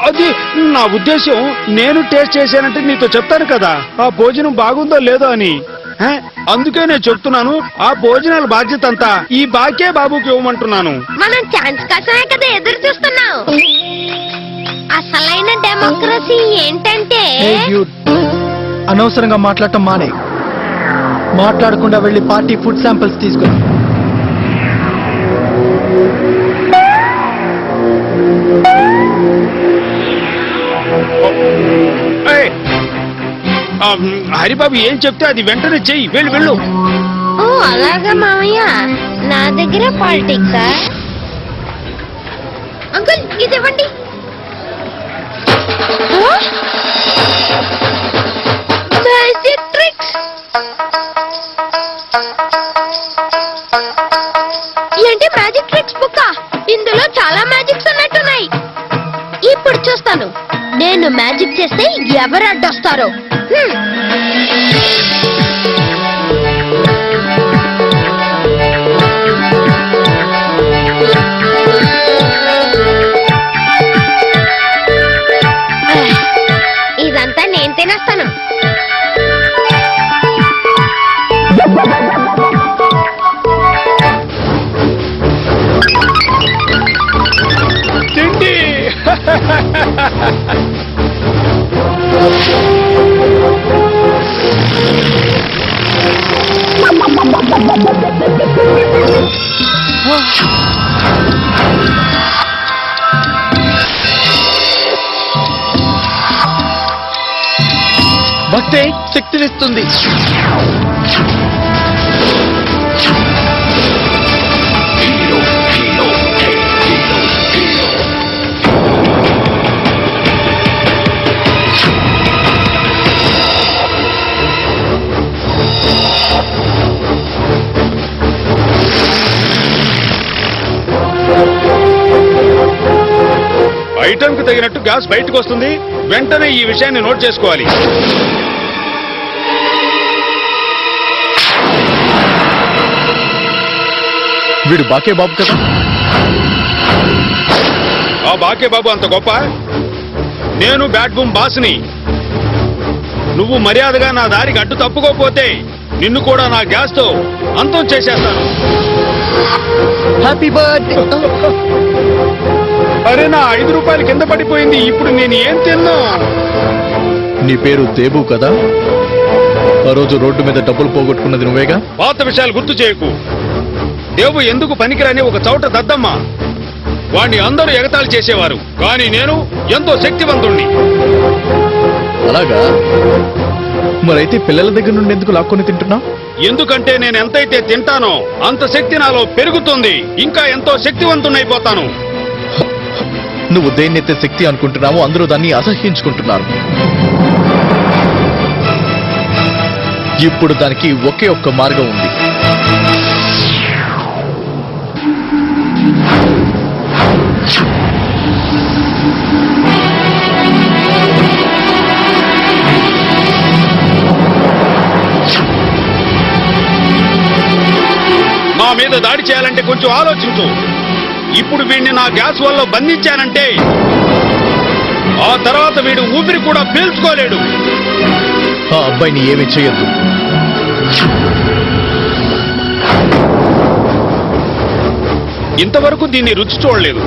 అది నా ఉద్దేశం, నేను టేస్ట్ చేశానంటే నీతో చెప్తాను కదా ఆ భోజనం బాగుందో లేదో అని. అందుకే నేను చెప్తున్నాను, ఆ భోజనాల బాధ్యత అంతా ఈ బాకే బాబుకి ఇవ్వమంటున్నాను. మనం ఛాన్స్ కోసమే కదా ఎదురు చూస్తున్నాం. అసలైన డెమోక్రసీ ఏంటంటే Hey, you. అనవసరంగా మాట్లాడటం మానే. మాట్లాడకుండా వెళ్ళి పార్టీ ఫుడ్ శాంపిల్స్ తీసుకుని. ఏయ్, హరిబాబు ఏం చెప్తే అది వెంటనే చెయ్యి. వెళ్ళు వెళ్ళు. ఓ అలాగా మామయ్య, నా దగ్గర పాలిటిక్సా? అంకుల్ ఇది ఇవ్వండి. మ్యాజిక్ ట్రిక్స్ ఏంటి? Magic tricks book? ఇందులో చాలా మ్యాజిక్స్ ఉన్నట్టున్నాయి. ఇప్పుడు చూస్తాను నేను మ్యాజిక్ చేస్తే ఎవరు అడ్డొస్తారో. ఇదంతా నేను తినేస్తాను. తిండి. భక్తే శక్తినిస్తుంది. ఐటంకి తగినట్టు గ్యాస్ బయటకు వస్తుంది. వెంటనే ఈ విషయాన్ని నోట్ చేసుకోవాలి. వీడు బాకే బాబు కదా? ఆ బాకే బాబు అంత గొప్ప? నేను బ్యాడ్ బూమ్ బాస్ని. నువ్వు మర్యాదగా నా దారికి అడ్డు తప్పుకోపోతే నిన్ను కూడా నా గ్యాస్ తో అంతం చేసేస్తాను. Happy birthday. అరే, నా 5 రూపాయలు కింద పడిపోయింది. ఇప్పుడు నేను ఏం తిన్నా? నీ పేరు దేబు కదా? ఆ రోజు రోడ్డు మీద డబ్బులు పోగొట్టుకున్నది నువ్వేగా? పాత విషయాలు గుర్తు చేయకు. దేవు ఎందుకు పనికిరాని ఒక చౌట దద్దమ్మ. వాణ్ణి అందరూ ఎగతాళి చేసేవారు, కానీ నేను ఎంతో శక్తివంతుణ్ణి. అలాగా? మరైతే పిల్లల దగ్గర నుండి ఎందుకు లాక్కొని తింటున్నా? ఎందుకంటే నేను ఎంతైతే తింటానో అంత శక్తి నాలో పెరుగుతుంది. ఇంకా ఎంతో శక్తివంతుణ్ణైపోతాను. నువ్వు దేన్నైతే శక్తి అనుకుంటున్నావో అందరూ దాన్ని అసహ్యించుకుంటున్నారు. ఇప్పుడు దానికి ఒకే ఒక్క మార్గం ఉంది. నా మీద దాడి చేయాలంటే కొంచెం ఆలోచించు. ఇప్పుడు వీడిని నా గ్యాస్ వల్ల బంధించానంటే ఆ తర్వాత వీడు ఊపిరి కూడా పీల్చుకోలేడు. ఆ అబ్బాయిని ఏమీ చేయొద్దు. ఇంతవరకు దీన్ని రుచి చూడలేదు.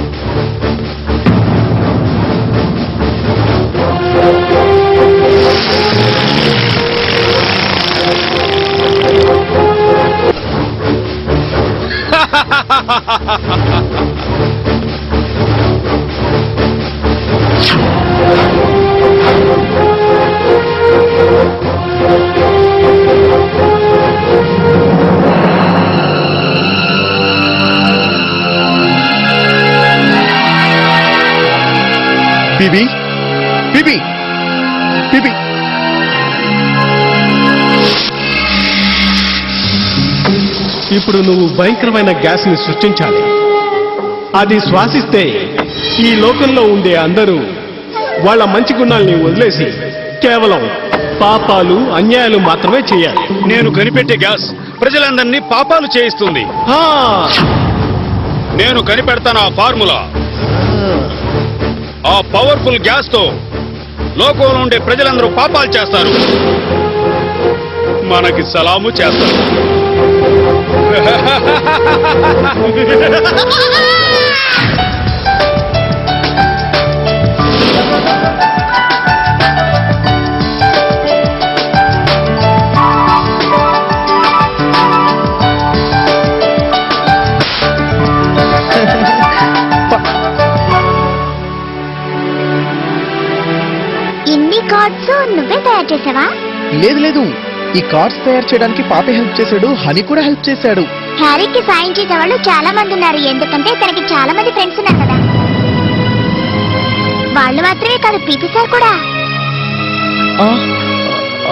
బీబీ, బీబీ, బీబీ. ఇప్పుడు నువ్వు భయంకరమైన గ్యాస్ ని సృష్టించాలి. అది శ్వాసిస్తే ఈ లోకంలో ఉండే అందరూ వాళ్ళ మంచి గుణాల్ని వదిలేసి కేవలం పాపాలు అన్యాయాలు మాత్రమే చేయాలి. నేను కనిపెట్టే గ్యాస్ ప్రజలందరినీ పాపాలు చేయిస్తుంది. ఆ, నేను కనిపెడతాను ఆ ఫార్ములా. ఆ పవర్ఫుల్ గ్యాస్ తో లోకంలో ఉండే ప్రజలందరూ పాపాలు చేస్తారు, మనకి సలాము చేస్తారు. ఇన్ని కార్డ్స్ నువ్వే తయారు చేసావా? లేదు లేదు, ఈ కార్డ్స్ తయారు చేయడానికి పాపే హెల్ప్ చేశాడు, హనీ కూడా హెల్ప్ చేశాడు. హ్యారీకి సాయం చేసే వాళ్ళు చాలా మంది ఉన్నారు, ఎందుకంటే తనకి చాలా మంది ఫ్రెండ్స్ ఉన్నారు కదా. వాళ్ళు మాత్రమే కాదు, పీపీ సార్ కూడా. ఆ,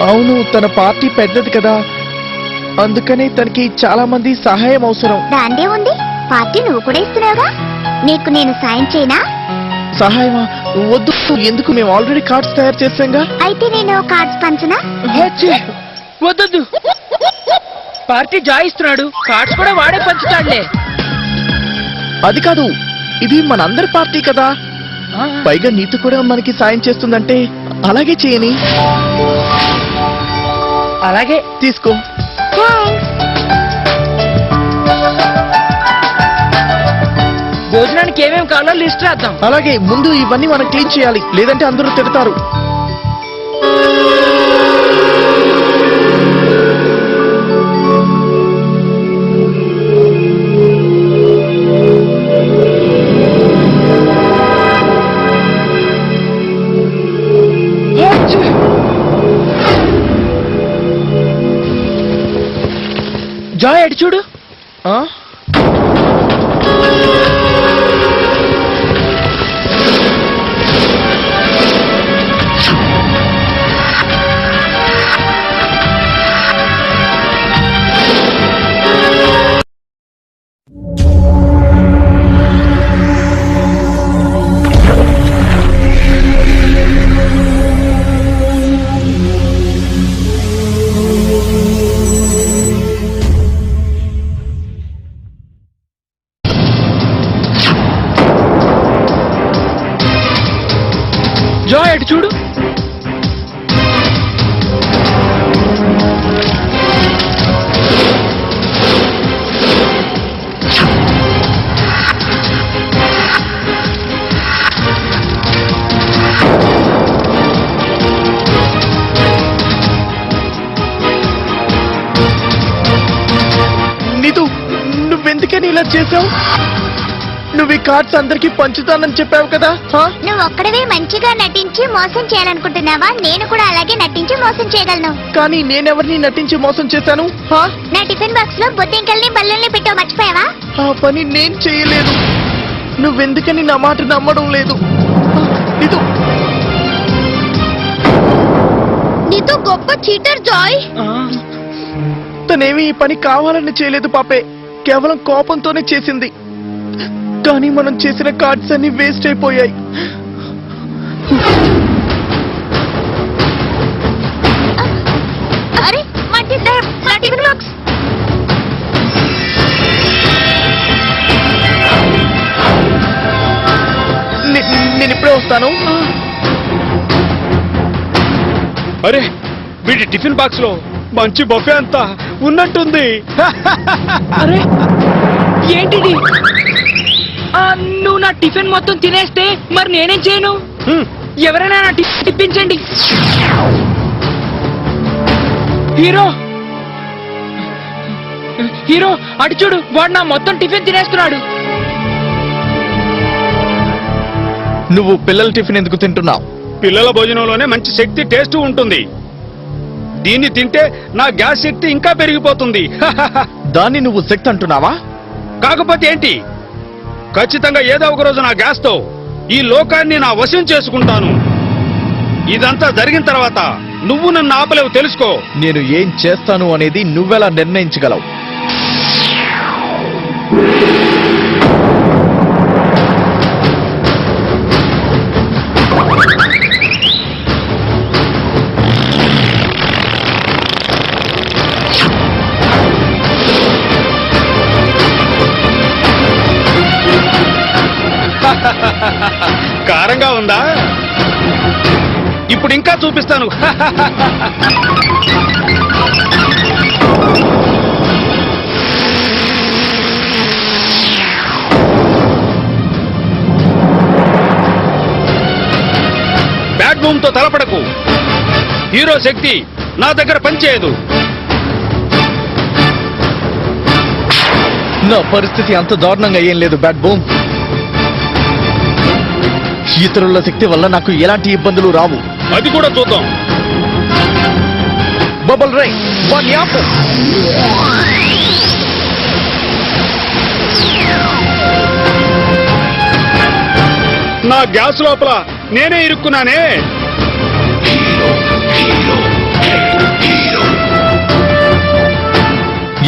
అవును, తన పార్టీ పెద్దది కదా, అందుకనే తనకి చాలా మంది సహాయం అవసరం. దాందే ఉంది, పార్టీ నువ్వు కూడా ఇస్తున్నావుగా, నీకు నేను సాయం చేయనా? సహాయమా? వద్దు, ఎందుకు? మేము ఆల్రెడీ కార్డ్స్ తయారు చేసాంగా. అయితే నేను కార్డ్స్ పంచనా? వద్దొద్దు, పార్టీ జాయిస్తున్నాడు, కార్డ్స్ కూడా వాడే పంచుతాడులే. అది కాదు, ఇది మనందరి పార్టీ కదా, పైగా నీతు కూడా మనకి సాయం చేస్తుందంటే అలాగే చేయని. అలాగే తీసుకో. థాంక్స్. భోజనానికి ఏమేమి కావాలో లిస్ట్ రాద్దాం. అలాగే, ముందు ఇవన్నీ మనం క్లీన్ చేయాలి, లేదంటే అందరూ తిడతారు. జాయ్ అటు చూడు. ఆ? జాయ్ అటు చూడు. నీతు, నువ్వెందుకని ఇలా చేసావు? నువ్వు ఈ కార్డ్స్ అందరికి పంచుతానని చెప్పావు కదా. ఆ? నువ్వు ఒక్కడవే మంచిగా నటించి మోసం చేయాలనుకుంటున్నావా? నేను కూడా అలాగే నటించి మోసం చేయగలను. కానీ నేనెవరిని నటించి మోసం చేశాను? ఆ? నా టిఫిన్ బాక్స్ లో బొద్దింకల్ని బల్లల్ని పెట్టావు, మర్చిపోయావా? ఆ పని నేను చేయలేదు. నువ్వెందుకని నా మాట నమ్మడం లేదు? ఆ, నీతు, నీతో గొప్ప చీటర్ జాయ్. తనేమి ఈ పని కావాలని చేయలేదు పాపే, కేవలం కోపంతోనే చేసింది. కానీ మనం చేసిన కార్డ్స్ అన్ని వేస్ట్ అయిపోయాయి. అరే నా టిఫిన్ బాక్స్. నేను ఇప్పుడే వస్తాను. అరే, వీడి టిఫిన్ బాక్స్ లో మంచి బఫే అంతా ఉన్నట్టుంది. అరే ఏంటిది? నువ్వు నా టిఫిన్ మొత్తం తినేస్తే మరి నేనేం చేయను? ఎవరైనా నా టిఫిన్ తిప్పించండి. హీరో, హీరో అటు చూడు, వాడు నా మొత్తం టిఫిన్ తినేస్తున్నాడు. నువ్వు పిల్లల టిఫిన్ ఎందుకు తింటున్నావు? పిల్లల భోజనంలోనే మంచి శక్తి టేస్ట్ ఉంటుంది. దీన్ని తింటే నా గ్యాస్ శక్తి ఇంకా పెరిగిపోతుంది. దాన్ని నువ్వు శక్తి అంటున్నావా? కాకపోతే ఏంటి, ఖచ్చితంగా ఏదో ఒక రోజు నా గ్యాస్ తో ఈ లోకాన్ని నా వశం చేసుకుంటాను. ఇదంతా జరిగిన తర్వాత నువ్వు నన్ను ఆపలేవు, తెలుసుకో. నేను ఏం చేస్తాను అనేది నువ్వెలా నిర్ణయించగలవు? చూపిస్తాను. బ్యాడ్ బూమ్ తో తలపడకు. హీరో శక్తి నా దగ్గర పనిచేయదు. నా పరిస్థితి అంత దారుణంగా ఏం లేదు బ్యాడ్ బూమ్. ఇతరుల శక్తి వల్ల నాకు ఎలాంటి ఇబ్బందులు రావు. అది కూడా చూద్దాం. బబుల్ రే వాణ్ణి ఆపు. నా గ్యాస్ లోపల నేనే ఇరుక్కున్నానే.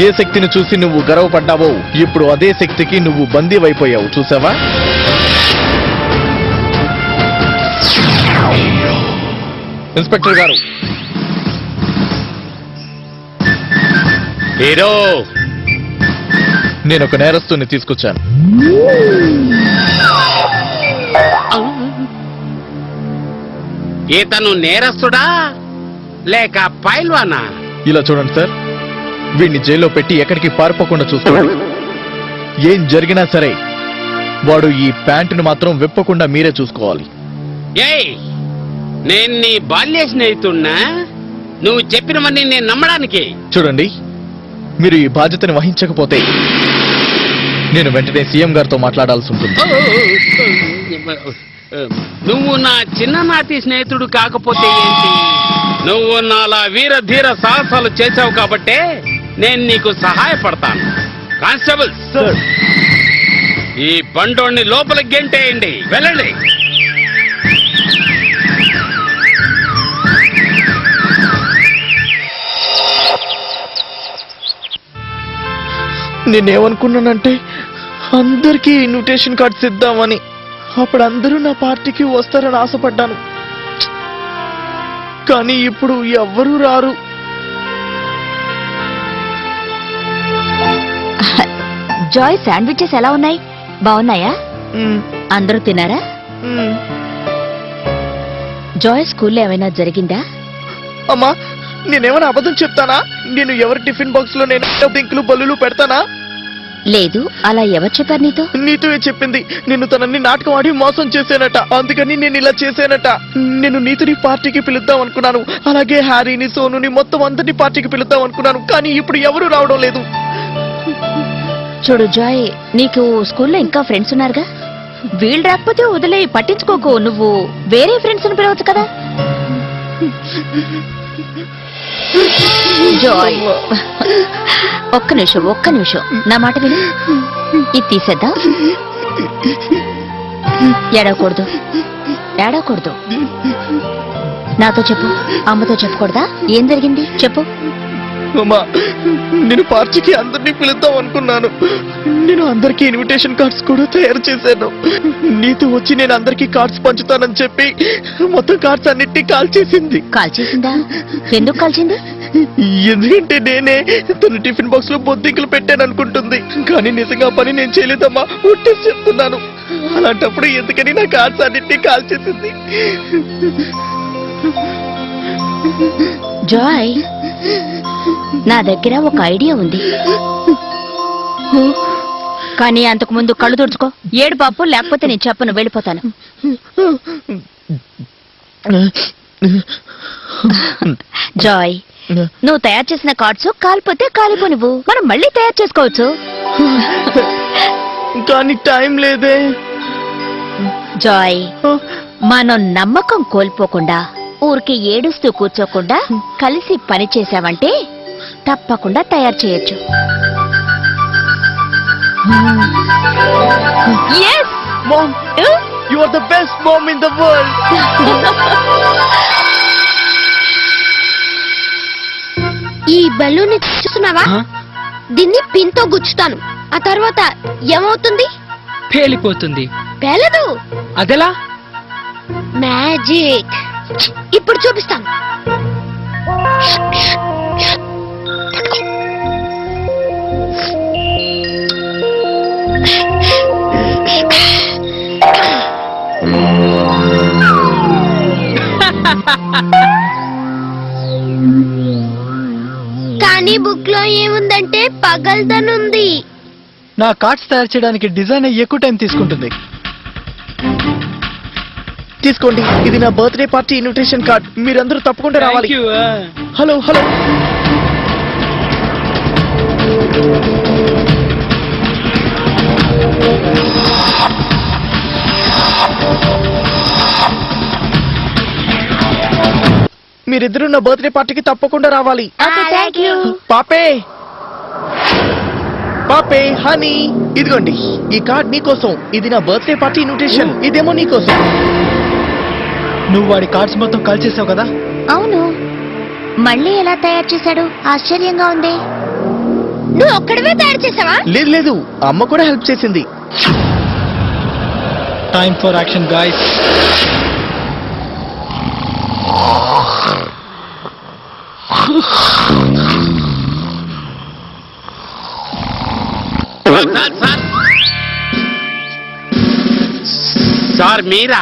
ఏ శక్తిని చూసి నువ్వు గర్వపడ్డావో ఇప్పుడు అదే శక్తికి నువ్వు బందీవైపోయావు. చూసావా? ఇన్స్పెక్టర్ గారు, హీరో, నేను ఒక నేరస్తుని తీసుకొచ్చాను. ఇతను నేరస్తుడా లేక పైల్వానా? ఇలా చూడండి సార్, వీడిని జైల్లో పెట్టి ఎక్కడికి పారిపోకుండా చూసుకోండి. ఏం జరిగినా సరే వాడు ఈ ప్యాంటును మాత్రం విప్పకుండా మీరే చూసుకోవాలి. ఏయ్, నేను నీ బాల్య స్నేహితున్నా? నువ్వు చెప్పినవన్నీ నేను నమ్మడానికి? చూడండి, మీరు ఈ బాధ్యతను వహించకపోతే నేను వెంటనే సీఎం గారితో మాట్లాడాల్సి ఉంటుంది. నువ్వు నా చిన్ననాటి స్నేహితుడు కాకపోతే ఏంటి? నువ్వు నాలా వీర ధీర సాహసాలు చేశావు కాబట్టే నేను నీకు సహాయపడతాను. కానిస్టేబుల్, సార్, ఈ బండోణ్ణి లోపలికి గెంటేయండి. వెళ్ళండి. నేనేమనుకున్నానంటే అందరికీ ఇన్విటేషన్ కార్డ్స్ ఇద్దామని. అప్పుడు అందరూ నా పార్టీకి వస్తారని ఆశపడ్డాను. కానీ ఇప్పుడు ఎవ్వరూ రారు. జాయ్, శాండ్విచెస్ ఎలా ఉన్నాయి? బాగున్నాయా? మ్, అందరూ తిన్నారా? మ్. జాయ్, స్కూల్లో ఏమైనా జరిగిందా? అమ్మా, నేనేమైనా అబద్ధం చెప్తానా? నేను ఎవరి టిఫిన్ బాక్స్ లో నేను దింకులు బల్లులు పెడతానా? లేదు. అలా ఎవరు చెప్పారు నీతో? నీతో చెప్పింది. నేను తనని నాటకం ఆడి మోసం చేశానట. అందుకని నేను ఇలా చేశానట. నేను నీతుని పార్టీకి పిలుద్దాం అనుకున్నాను. అలాగే హ్యారీని, సోనుని, మొత్తం అందరినీ పార్టీకి పిలుద్దాం అనుకున్నాను. కానీ ఇప్పుడు ఎవరు రావడం లేదు. చూడు జాయ్, నీకు స్కూల్లో ఇంకా ఫ్రెండ్స్ ఉన్నారుగా. వీళ్ళు రాకపోతే వదిలే, పట్టించుకోకు. నువ్వు వేరే ఫ్రెండ్స్ ని పిలవచ్చు కదా. జాయ్, ఒక్క నిమిషం నా మాట విను. ఇది తీసేద్దాం. ఏడవకూడదు. నాతో చెప్పు. అమ్మతో చెప్పకూడదా? ఏం జరిగింది చెప్పు. అమ్మా, నేను పార్టీకి అందరినీ పిలుద్దాం అనుకున్నాను. నేను అందరికీ ఇన్విటేషన్ కార్డ్స్ కూడా తయారు చేశాను. నీతో వచ్చి నేను అందరికీ కార్డ్స్ పంచుతానని చెప్పి మొత్తం కార్డ్స్ అన్నిటినీ కాల్ చేసింది. కాల్ చేసిందా? ఎందుకు కాల్చింది? ఎందుకంటే నేనే తన టిఫిన్ బాక్స్ లో బొద్దింకలు పెట్టాను అనుకుంటుంది. కానీ నిజంగా పని నేను చేయలేదమ్మా, ఒట్టేసి చెప్తున్నాను. అలాంటప్పుడు ఎందుకని నా కార్డ్స్ అన్నిటినీ కాల్ చేసింది? జాయ్, నా దగ్గర ఒక ఐడియా ఉంది. కానీ అంతకు ముందు కళ్ళు తుడుచుకో. ఏడు పాపు, లేకపోతే నేను చెప్పను, వెళ్ళిపోతాను. జాయ్, నువ్వు తయారు చేసిన కార్డ్స్ కాలిపోతే కాలిపో, నువ్వు మనం మళ్ళీ తయారు చేసుకోవచ్చు. కానీ టైం లేదే. జాయ్, మనం నమ్మకం కోల్పోకుండా, ఊరికి ఏడుస్తూ కూర్చోకుండా కలిసి పని చేశావంటే తప్పకుండా తయారు చేయొచ్చు. Yes! Mom, you are the best mom in the world. ఈ బలూన్ చూస్తున్నావా? దీన్ని పిన్ తో గుచ్చుతాను. ఆ తర్వాత ఏమవుతుంది? పేలిపోతుంది. పేలదు. అదెలా? మ్యాజిక్. ఇప్పుడు చూపిస్తాను. కానీ బుక్ లో ఏముందంటే పగల్దనుంది. నా కార్డ్స్ తయారు చేయడానికి డిజైన్ ఎక్కువ టైం తీసుకుంటుంది. తీసుకోండి, ఇది నా బర్త్డే పార్టీ ఇన్విటేషన్ కార్డ్. మీరందరూ తప్పకుండా రావాలి. Thank you. Hello hello. మీరిద్దరూ నా బర్త్డే పార్టీకి తప్పకుండా రావాలి. Thank you. పాపే పాపే హనీ, ఇదిగోండి ఈ కార్డ్ నీకోసం. ఇది నా బర్త్డే పార్టీ ఇన్విటేషన్. ఇదేమో నీకోసం. నువ్వు వాడి కార్డ్స్ మొత్తం కాల్ చేసావు కదా. అవును, మళ్ళీ ఎలా తయారు చేశాడు? ఆశ్చర్యంగా ఉంది. నువ్వు ఒక్కడవే తయారు చేసావా? లేదు లేదు, అమ్మ కూడా హెల్ప్ చేసింది. Time for action guys. Sir మీరా?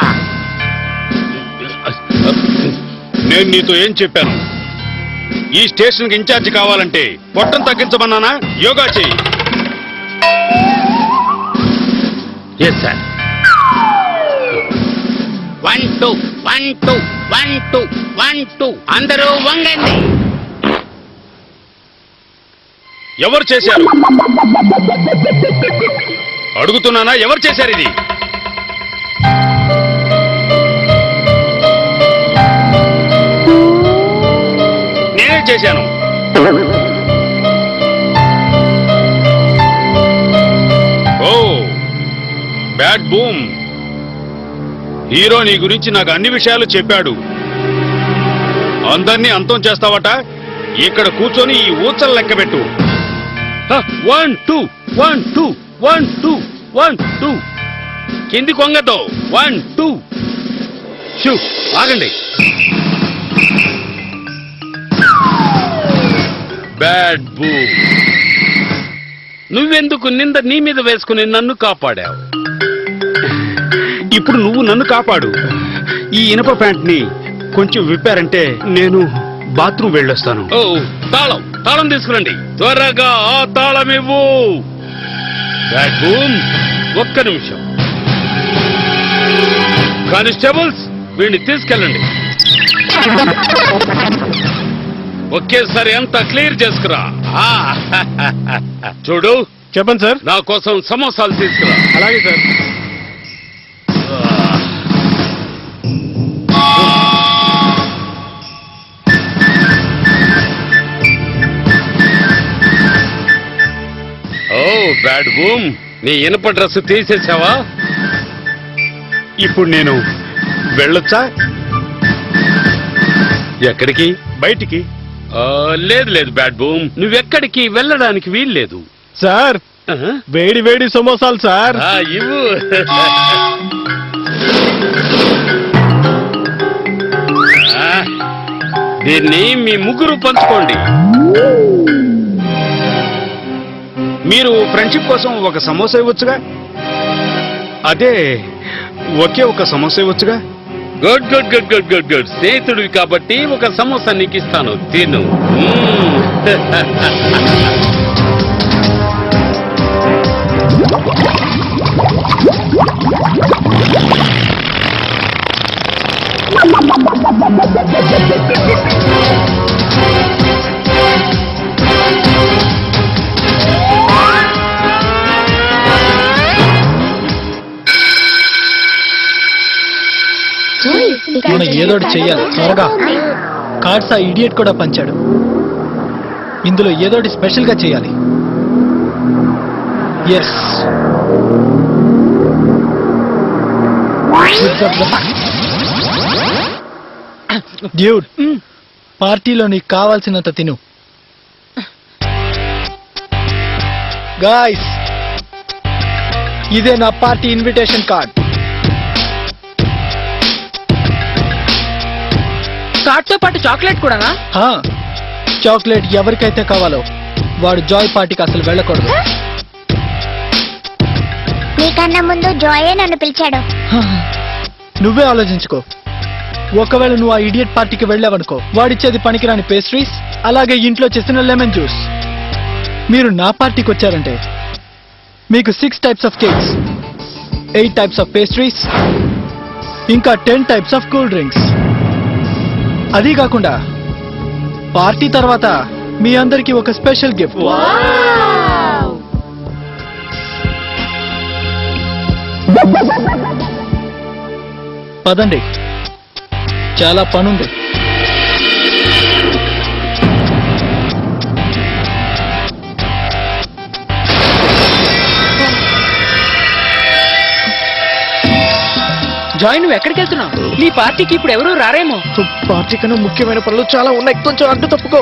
నేను నీతో ఏం చెప్పాను? ఈ స్టేషన్ కి ఇన్ఛార్జ్ కావాలంటే పొట్టం తగ్గించమన్నానా? యోగా చెయ్యి. Yes sir. 1 2 1 2 1 2 1 2 అందరూ వంగండి. ఎవరు చేశారు? అడుగుతున్నానా, ఎవరు చేశారు ఇది? నేనే చేశాను. ఓ బ్యాడ్ బూమ్. హీరో నీ గురించి నాకు అన్ని విషయాలు చెప్పాడు. అందరినీ అంతం చేస్తావట. ఇక్కడ కూర్చొని ఈ ఊచలు లెక్కబెట్టు. 1 2 1 2 1 2 1 2 కింది కొంగతో 1 2 షూ. ఆగండి. Bad boom. నువ్వెందుకు నింద నీ మీద వేసుకుని నన్ను కాపాడావు? ఇప్పుడు నువ్వు నన్ను కాపాడు. ఈ ఇనప ప్యాంట్ ని కొంచెం విప్పారంటే నేను బాత్రూమ్ వెళ్ళొస్తాను. ఓ తాళం, తాళం తీసుకురండి త్వరగా. ఆ తాళం ఇవ్వు. బ్యాడ్ బూమ్, ఒక్క నిమిషం. కానిస్టేబుల్స్, వీడిని తీసుకెళ్ళండి. ఒకేసారి అంతా క్లియర్ చేసుకురా. చూడు, చెప్పండి సార్. నా కోసం సమోసాలు తీసుకురా. అలాగే సార్. ఓ బ్యాడ్ బూమ్, నీ ఇనప డ్రెస్ తీసేసావా? ఇప్పుడు నేను వెళ్ళొచ్చా? ఎక్కడికి? బయటికి. లేదు లేదు బ్యాడ్ బూమ్, నువ్వెక్కడికి వెళ్ళడానికి వీల్లేదు. సార్, వేడి వేడి సమోసాలు సార్. ఇవ్వు. దీన్ని మీ ముగ్గురు పంచుకోండి. మీరు ఫ్రెండ్షిప్ కోసం ఒక సమోసా ఇవ్వచ్చుగా. అదే ఒకే ఒక సమోసా ఇవ్వచ్చుగా. Good good good good good good. స్నేహితుడివి కాబట్టి ఒక సమోసా నీకు ఇస్తాను, తిను. మనం ఏదోటి చెయ్యాలి త్వరగా. కార్డ్స్ ఆ ఇడియట్ కూడా పంచాడు. ఇందులో ఏదోటి స్పెషల్ గా చేయాలి. ఎస్, డ్యూడ్, పార్టీలో నీకు కావాల్సినంత తిను. గాయ్స్, ఇదే నా పార్టీ ఇన్విటేషన్ కార్డ్. కార్డ్ తో పాటు చాక్లెట్ కూడానా? చాక్లెట్ ఎవరికైతే కావాలో వాడు జాయ్ పార్టీకి అసలు వెళ్ళకూడదు. నీకన్నా ముందు జాయే నన్ను పిలిచాడు. నువ్వే ఆలోచించుకో. ఒకవేళ నువ్వు ఆ ఇడియట్ పార్టీకి వెళ్ళావనుకో, వాడిచ్చేది పనికిరాని పేస్ట్రీస్, అలాగే ఇంట్లో చేసిన లెమన్ జ్యూస్. మీరు నా పార్టీకి వచ్చారంటే మీకు 6 types of cakes, 8 types of pastries, ఇంకా 10 టైప్స్ ఆఫ్ కూల్ డ్రింక్స్. అది కాకుండా పార్టీ తర్వాత మీ అందరికీ ఒక స్పెషల్ గిఫ్ట్. పదండి, చాలా పనుంది. జాయ్, నువ్వు ఎక్కడికి వెళ్తున్నావు? నీ పార్టీకి ఇప్పుడు ఎవరు రారేమో. పార్టీ కన్నా ముఖ్యమైన పనులు చాలా ఉన్నాయి, కొంచెం అడ్డు తప్పుకో.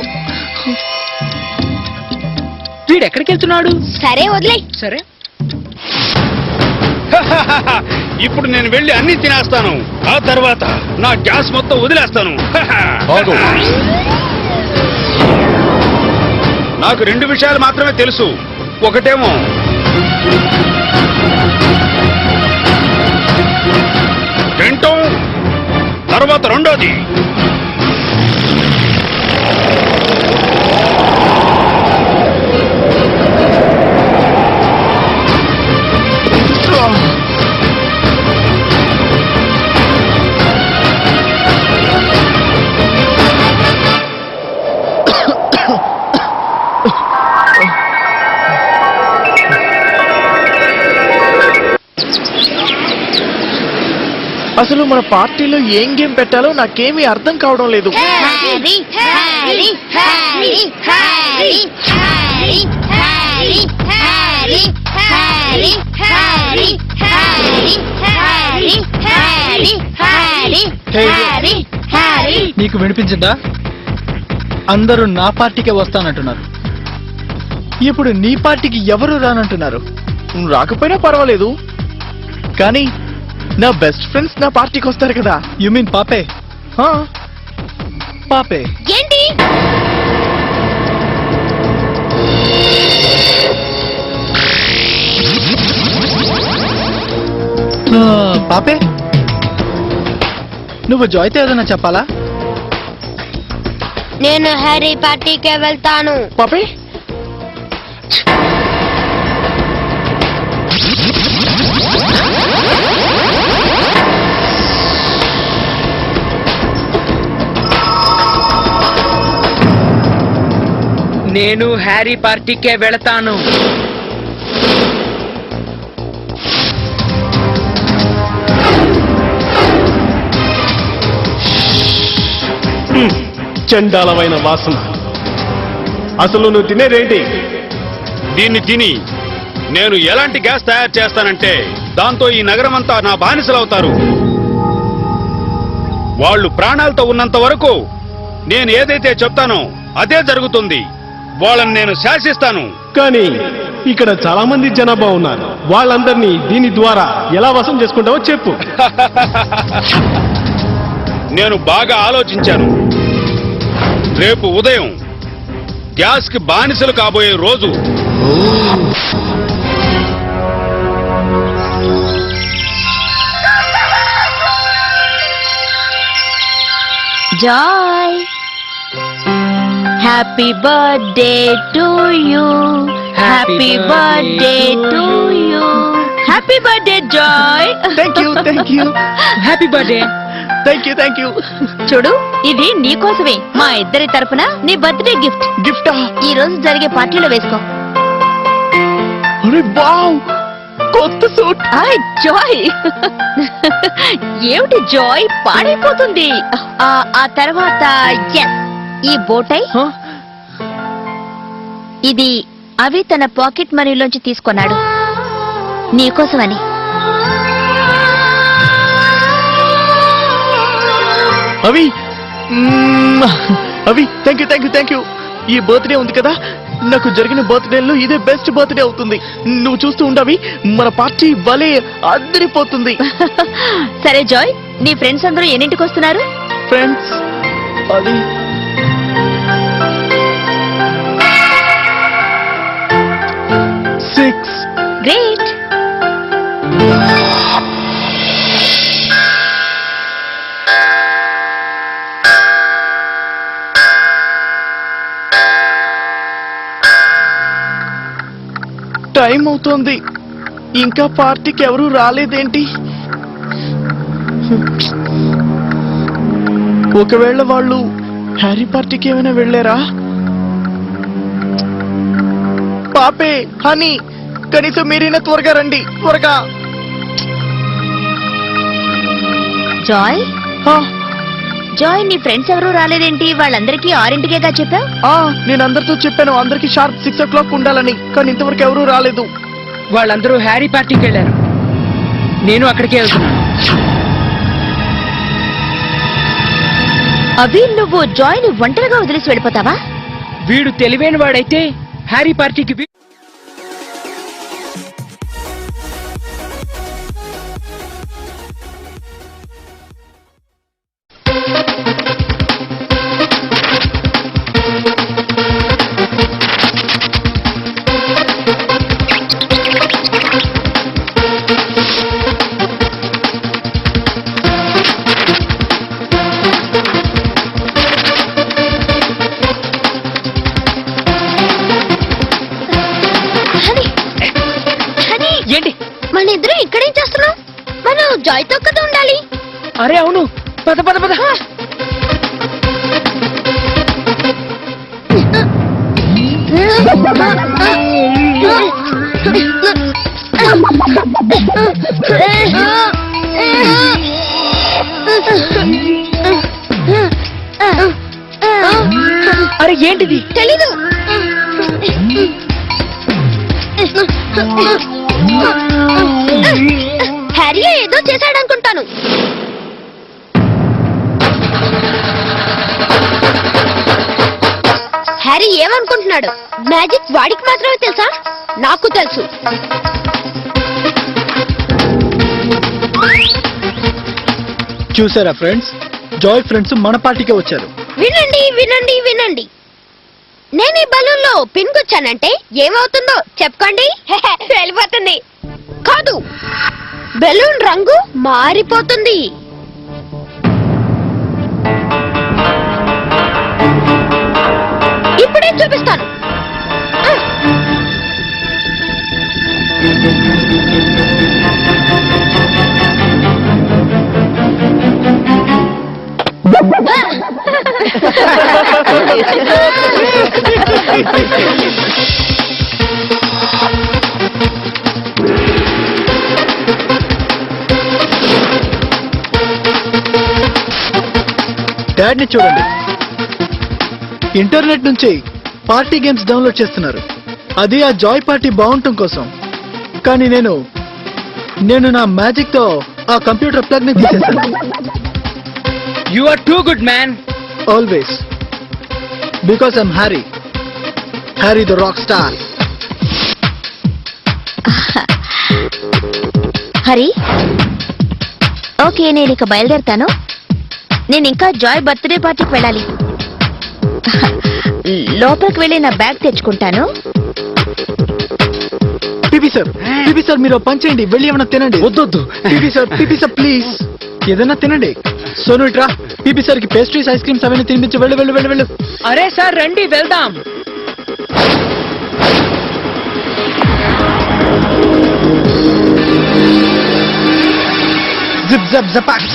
వీడు ఎక్కడికి వెళ్తున్నాడు? సరే వదిలే. సరే, ఇప్పుడు నేను వెళ్ళి అన్ని తినేస్తాను. ఆ తర్వాత నా గ్యాస్ మొత్తం వదిలేస్తాను. ఆగు. నాకు 2 విషయాలు మాత్రమే తెలుసు. ఒకటేమో తింటాం, తర్వాత రెండోది అసలు మన పార్టీలో ఏం గేమ్ పెట్టాలో నాకేమీ అర్థం కావడం లేదు. Harry, Harry, Harry, Harry, Harry, Harry, Harry, Harry, Harry, Harry, Harry, Harry, Harry, Harry, Harry. నీకు వినిపించిందా? అందరూ నా పార్టీకే వస్తానంటున్నారు. ఇప్పుడు నీ పార్టీకి ఎవరు రానంటున్నారు? నువ్వు రాకపోయినా పర్వాలేదు, కానీ నా బెస్ట్ ఫ్రెండ్స్ నా పార్టీకి వస్తారు కదా. యు మీన్ పాపే? పాపే ఏంటి? పాపే, నువ్వు జాయ్తో ఏదైనా చెప్పాలా? నేను హ్యారీ పార్టీకే వెళ్తాను. పాపే, నేను హ్యారీ పార్టీకే వెళతాను. చండాలమైన వాసన. అసలు నువ్వు తినేదేంటి? దీన్ని తిని నేను ఎలాంటి గ్యాస్ తయారు చేస్తానంటే దాంతో ఈ నగరం అంతా నా బానిసలవుతారు. వాళ్ళు ప్రాణాలతో ఉన్నంత వరకు నేను ఏదైతే చెప్తానో అదే జరుగుతుంది. వాళ్ళని నేను శాసిస్తాను. కానీ ఇక్కడ చాలా మంది జనాభా ఉన్నారు. వాళ్ళందరినీ దీని ద్వారా ఎలా వశం చేసుకుంటావో చెప్పు. నేను బాగా ఆలోచించాను. రేపు ఉదయం గ్యాస్ కి బానిసలు కాబోయే రోజు. Joy, happy birthday to you, happy birthday to you, happy birthday Joy. Thank you, thank you, happy birthday. Thank you, thank you. చూడు, ఇది నీకోసమే, మా ఇద్దరి తరపున నీ బర్త్డే గిఫ్ట్. గిఫ్టా? ఈ రోజు జరిగే పార్టీలో వేసుకో. అరే వావ్, కొత్త సూట్. జాయ్. ఏమిటి జాయ్, పాడైపోతుంది. ఆ తర్వాత yes, ఈ బోటై. ఇది అవి తన పాకెట్ మనీలోంచి తీసుకున్నాడు నీకోసమని. అవి అవి thank you, thank you, thank you. ఈ బర్త్డే ఉంది కదా, నాకు జరిగిన బర్త్డేలో ఇదే బెస్ట్ బర్త్డే అవుతుంది. నువ్వు చూస్తూ ఉండవి, మన పార్టీ భలే అద్దరిపోతుంది. సరే జాయ్, నీ ఫ్రెండ్స్ అందరూ ఎన్నింటికి వస్తున్నారు? ఫ్రెండ్స్, అది గ్రేట్. టైం అవుతోంది, ఇంకా పార్టీకి ఎవరూ రాలేదేంటి? ఒకవేళ వాళ్ళు హ్యారీ పార్టీకి ఏమైనా వెళ్ళారా? పాపే, హనీ, కనీసం మీరైనా త్వరగా రండి, త్వరగా. జాయ్ ఆ, జాయ్ నీ ఫ్రెండ్స్ ఎవరూ రాలేదేంటి? వాళ్ళందరికీ 6ంటికేగా చెప్పావు. ఆ, నేను అందరితో చెప్పాను అందరికి షార్ప్ 6 o'clock ఉండాలని, కానీ ఇంతవరకు ఎవరూ రాలేదు. వాళ్ళందరూ హ్యారీ పార్టీకి వెళ్ళారు. నేను అక్కడికే వెళ్తున్నాను. అవి నువ్వు జాయ్ ని ఒంటరిగా వదిలేసి వెళ్ళిపోతావా? వీడు తెలివైన వాడైతే హ్యారీ పార్టీకి హనీ, హనీ, ఏంటి? మన ఇద్దరం ఇక్కడేం చేస్తున్నాం? మనం జాయ్ తో కదా ఉండాలి. అరే అవును, పద పద పద. అరే ఏంటిది? తెలీదు. హ్యారీ ఏదో చేశాడనుకుంటాను. హ్యారీ ఏమనుకుంటున్నాడు? మ్యాజిక్ వాడికి మాత్రమే తెలుసా? నాకు తెలుసు. చూసారా ఫ్రెండ్స్, జాయ్ ఫ్రెండ్స్ మన పార్టీకే వచ్చారు. వినండి వినండి వినండి, నేను ఈ బలూన్లో పిన్ గుచ్చానంటే ఏమవుతుందో చెప్పుకోండి. వెళ్ళిపోతుంది. కాదు, బెలూన్ రంగు మారిపోతుంది. ఇప్పుడే చూపిస్తాను. డాడ్ ని చూడండి, ఇంటర్నెట్ నుంచి పార్టీ గేమ్స్ డౌన్లోడ్ చేస్తున్నారు. అది ఆ జాయ్ పార్టీ బాగుండటం కోసం. కానీ నేను నా మ్యాజిక్ తో ఆ కంప్యూటర్ ప్లగ్ ని తీసేశాను. You are too good man. Always, because I'm Harry the rock star. Hari, okay, నేను ఇక బయలుదేరుతాను. నేను ఇంకా జాయ్ బర్త్డే పార్టీకి వెళ్ళాలి. లోపలికి వెళ్ళి నా బ్యాగ్ తెచ్చుకుంటాను. పిపి సార్ మీరు పని చేయండి, వెళ్ళి ఏమైనా తినండి. వద్దొద్దు. పిపి సార్ ప్లీజ్ ఏదైనా తినండి. సోను ఇట్రా, పిపి సార్ కి పేస్ట్రీస్, ఐస్ క్రీమ్స్ అవన్నీ తినిపించి వెళ్ళు వెళ్ళు వెళ్ళు వెళ్ళు. అరే సార్ రండి వెళ్దాం. జిప్ జప్ జపాక్.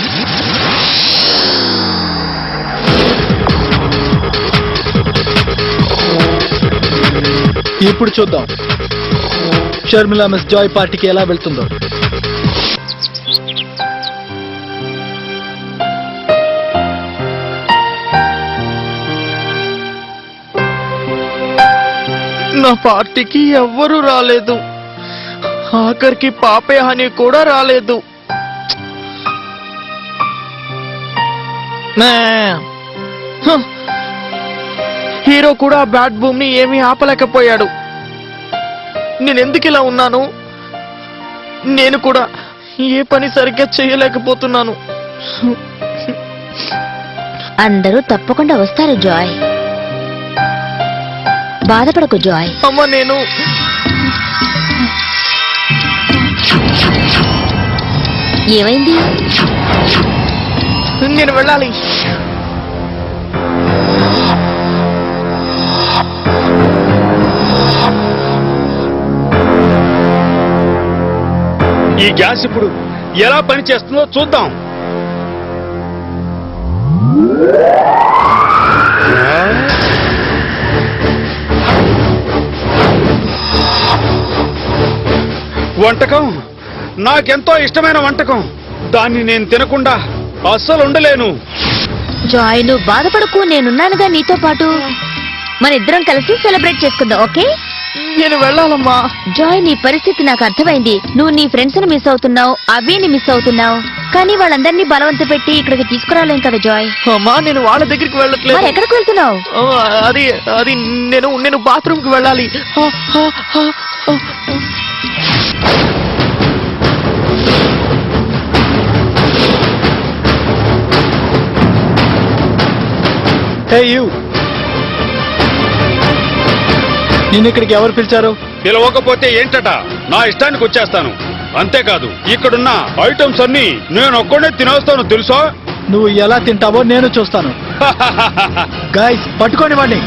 ఇప్పుడు చూద్దాం షర్మిలా మిస్ జాయ్ పార్టీకి ఎలా వెళ్తుందో. నా పార్టీకి ఎవ్వరూ రాలేదు, ఆఖరికి పాపే హనీ కూడా రాలేదు. హీరో కూడా బ్యాడ్ బూమ్ ని ఏమీ ఆపలేకపోయాడు. నేనెందుకు ఇలా ఉన్నాను? నేను కూడా ఏ పని సరిగ్గా చేయలేకపోతున్నాను. అందరూ తప్పకుండా వస్తారు జాయ్, బాధపడకు జాయ్. అమ్మ, నేను ఏమైంది? నేను వెళ్ళాలి. ఈ గ్యాస్ ఇప్పుడు ఎలా పనిచేస్తుందో చూద్దాం. వంటకం, నాకెంతో ఇష్టమైన వంటకం. దాన్ని నేను తినకుండా అస్సలు ఉండలేను. జాయ్, నువ్వు బాధపడకు, నేనున్నానుగా నీతో పాటు. మన ఇద్దరం కలిసి సెలబ్రేట్ చేసుకుందాం, ఓకే? నేను వెళ్ళాలమ్మా. జాయ్, నీ పరిస్థితి నాకు అర్థమైంది. నువ్వు నీ ఫ్రెండ్స్ ని మిస్ అవుతున్నావు, అవిని మిస్ అవుతున్నావు. కానీ వాళ్ళందరినీ బలవంత పెట్టి ఇక్కడికి తీసుకురాలేం కదా జాయ్. అమ్మా, నేను వాళ్ళ దగ్గరికి మరి వెళ్ళట్లేదు. ఎక్కడికి వెళ్తున్నావు? ఓ, అది అది నేను బాత్రూమ్ కి వెళ్ళాలి. హే యూ, నిన్ను ఇక్కడికి ఎవరు పిలిచారు? పిలవకపోతే ఏంటట, నా ఇష్టానికి వచ్చేస్తాను. అంతేకాదు, ఇక్కడున్న ఐటమ్స్ అన్ని నేను ఒక్కడే తినేస్తాను తెలుసా? నువ్వు ఎలా తింటావో నేను చూస్తాను. గైస్, పట్టుకోండి వాడిని.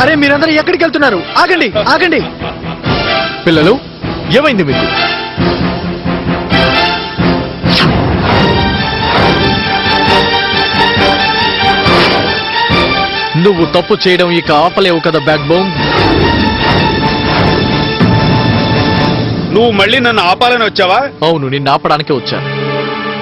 అరే, మీరందరూ ఎక్కడికి వెళ్తున్నారు? ఆగండి, ఆగండి. పిల్లలు, ఏమైంది మీకు? నువ్వు తప్పు చేయడం ఇక ఆపలేవు కదా బ్యాక్ బోన్. నువ్వు మళ్ళీ నన్ను ఆపాలని వచ్చావా? అవును, నిన్ను ఆపడానికే వచ్చాను.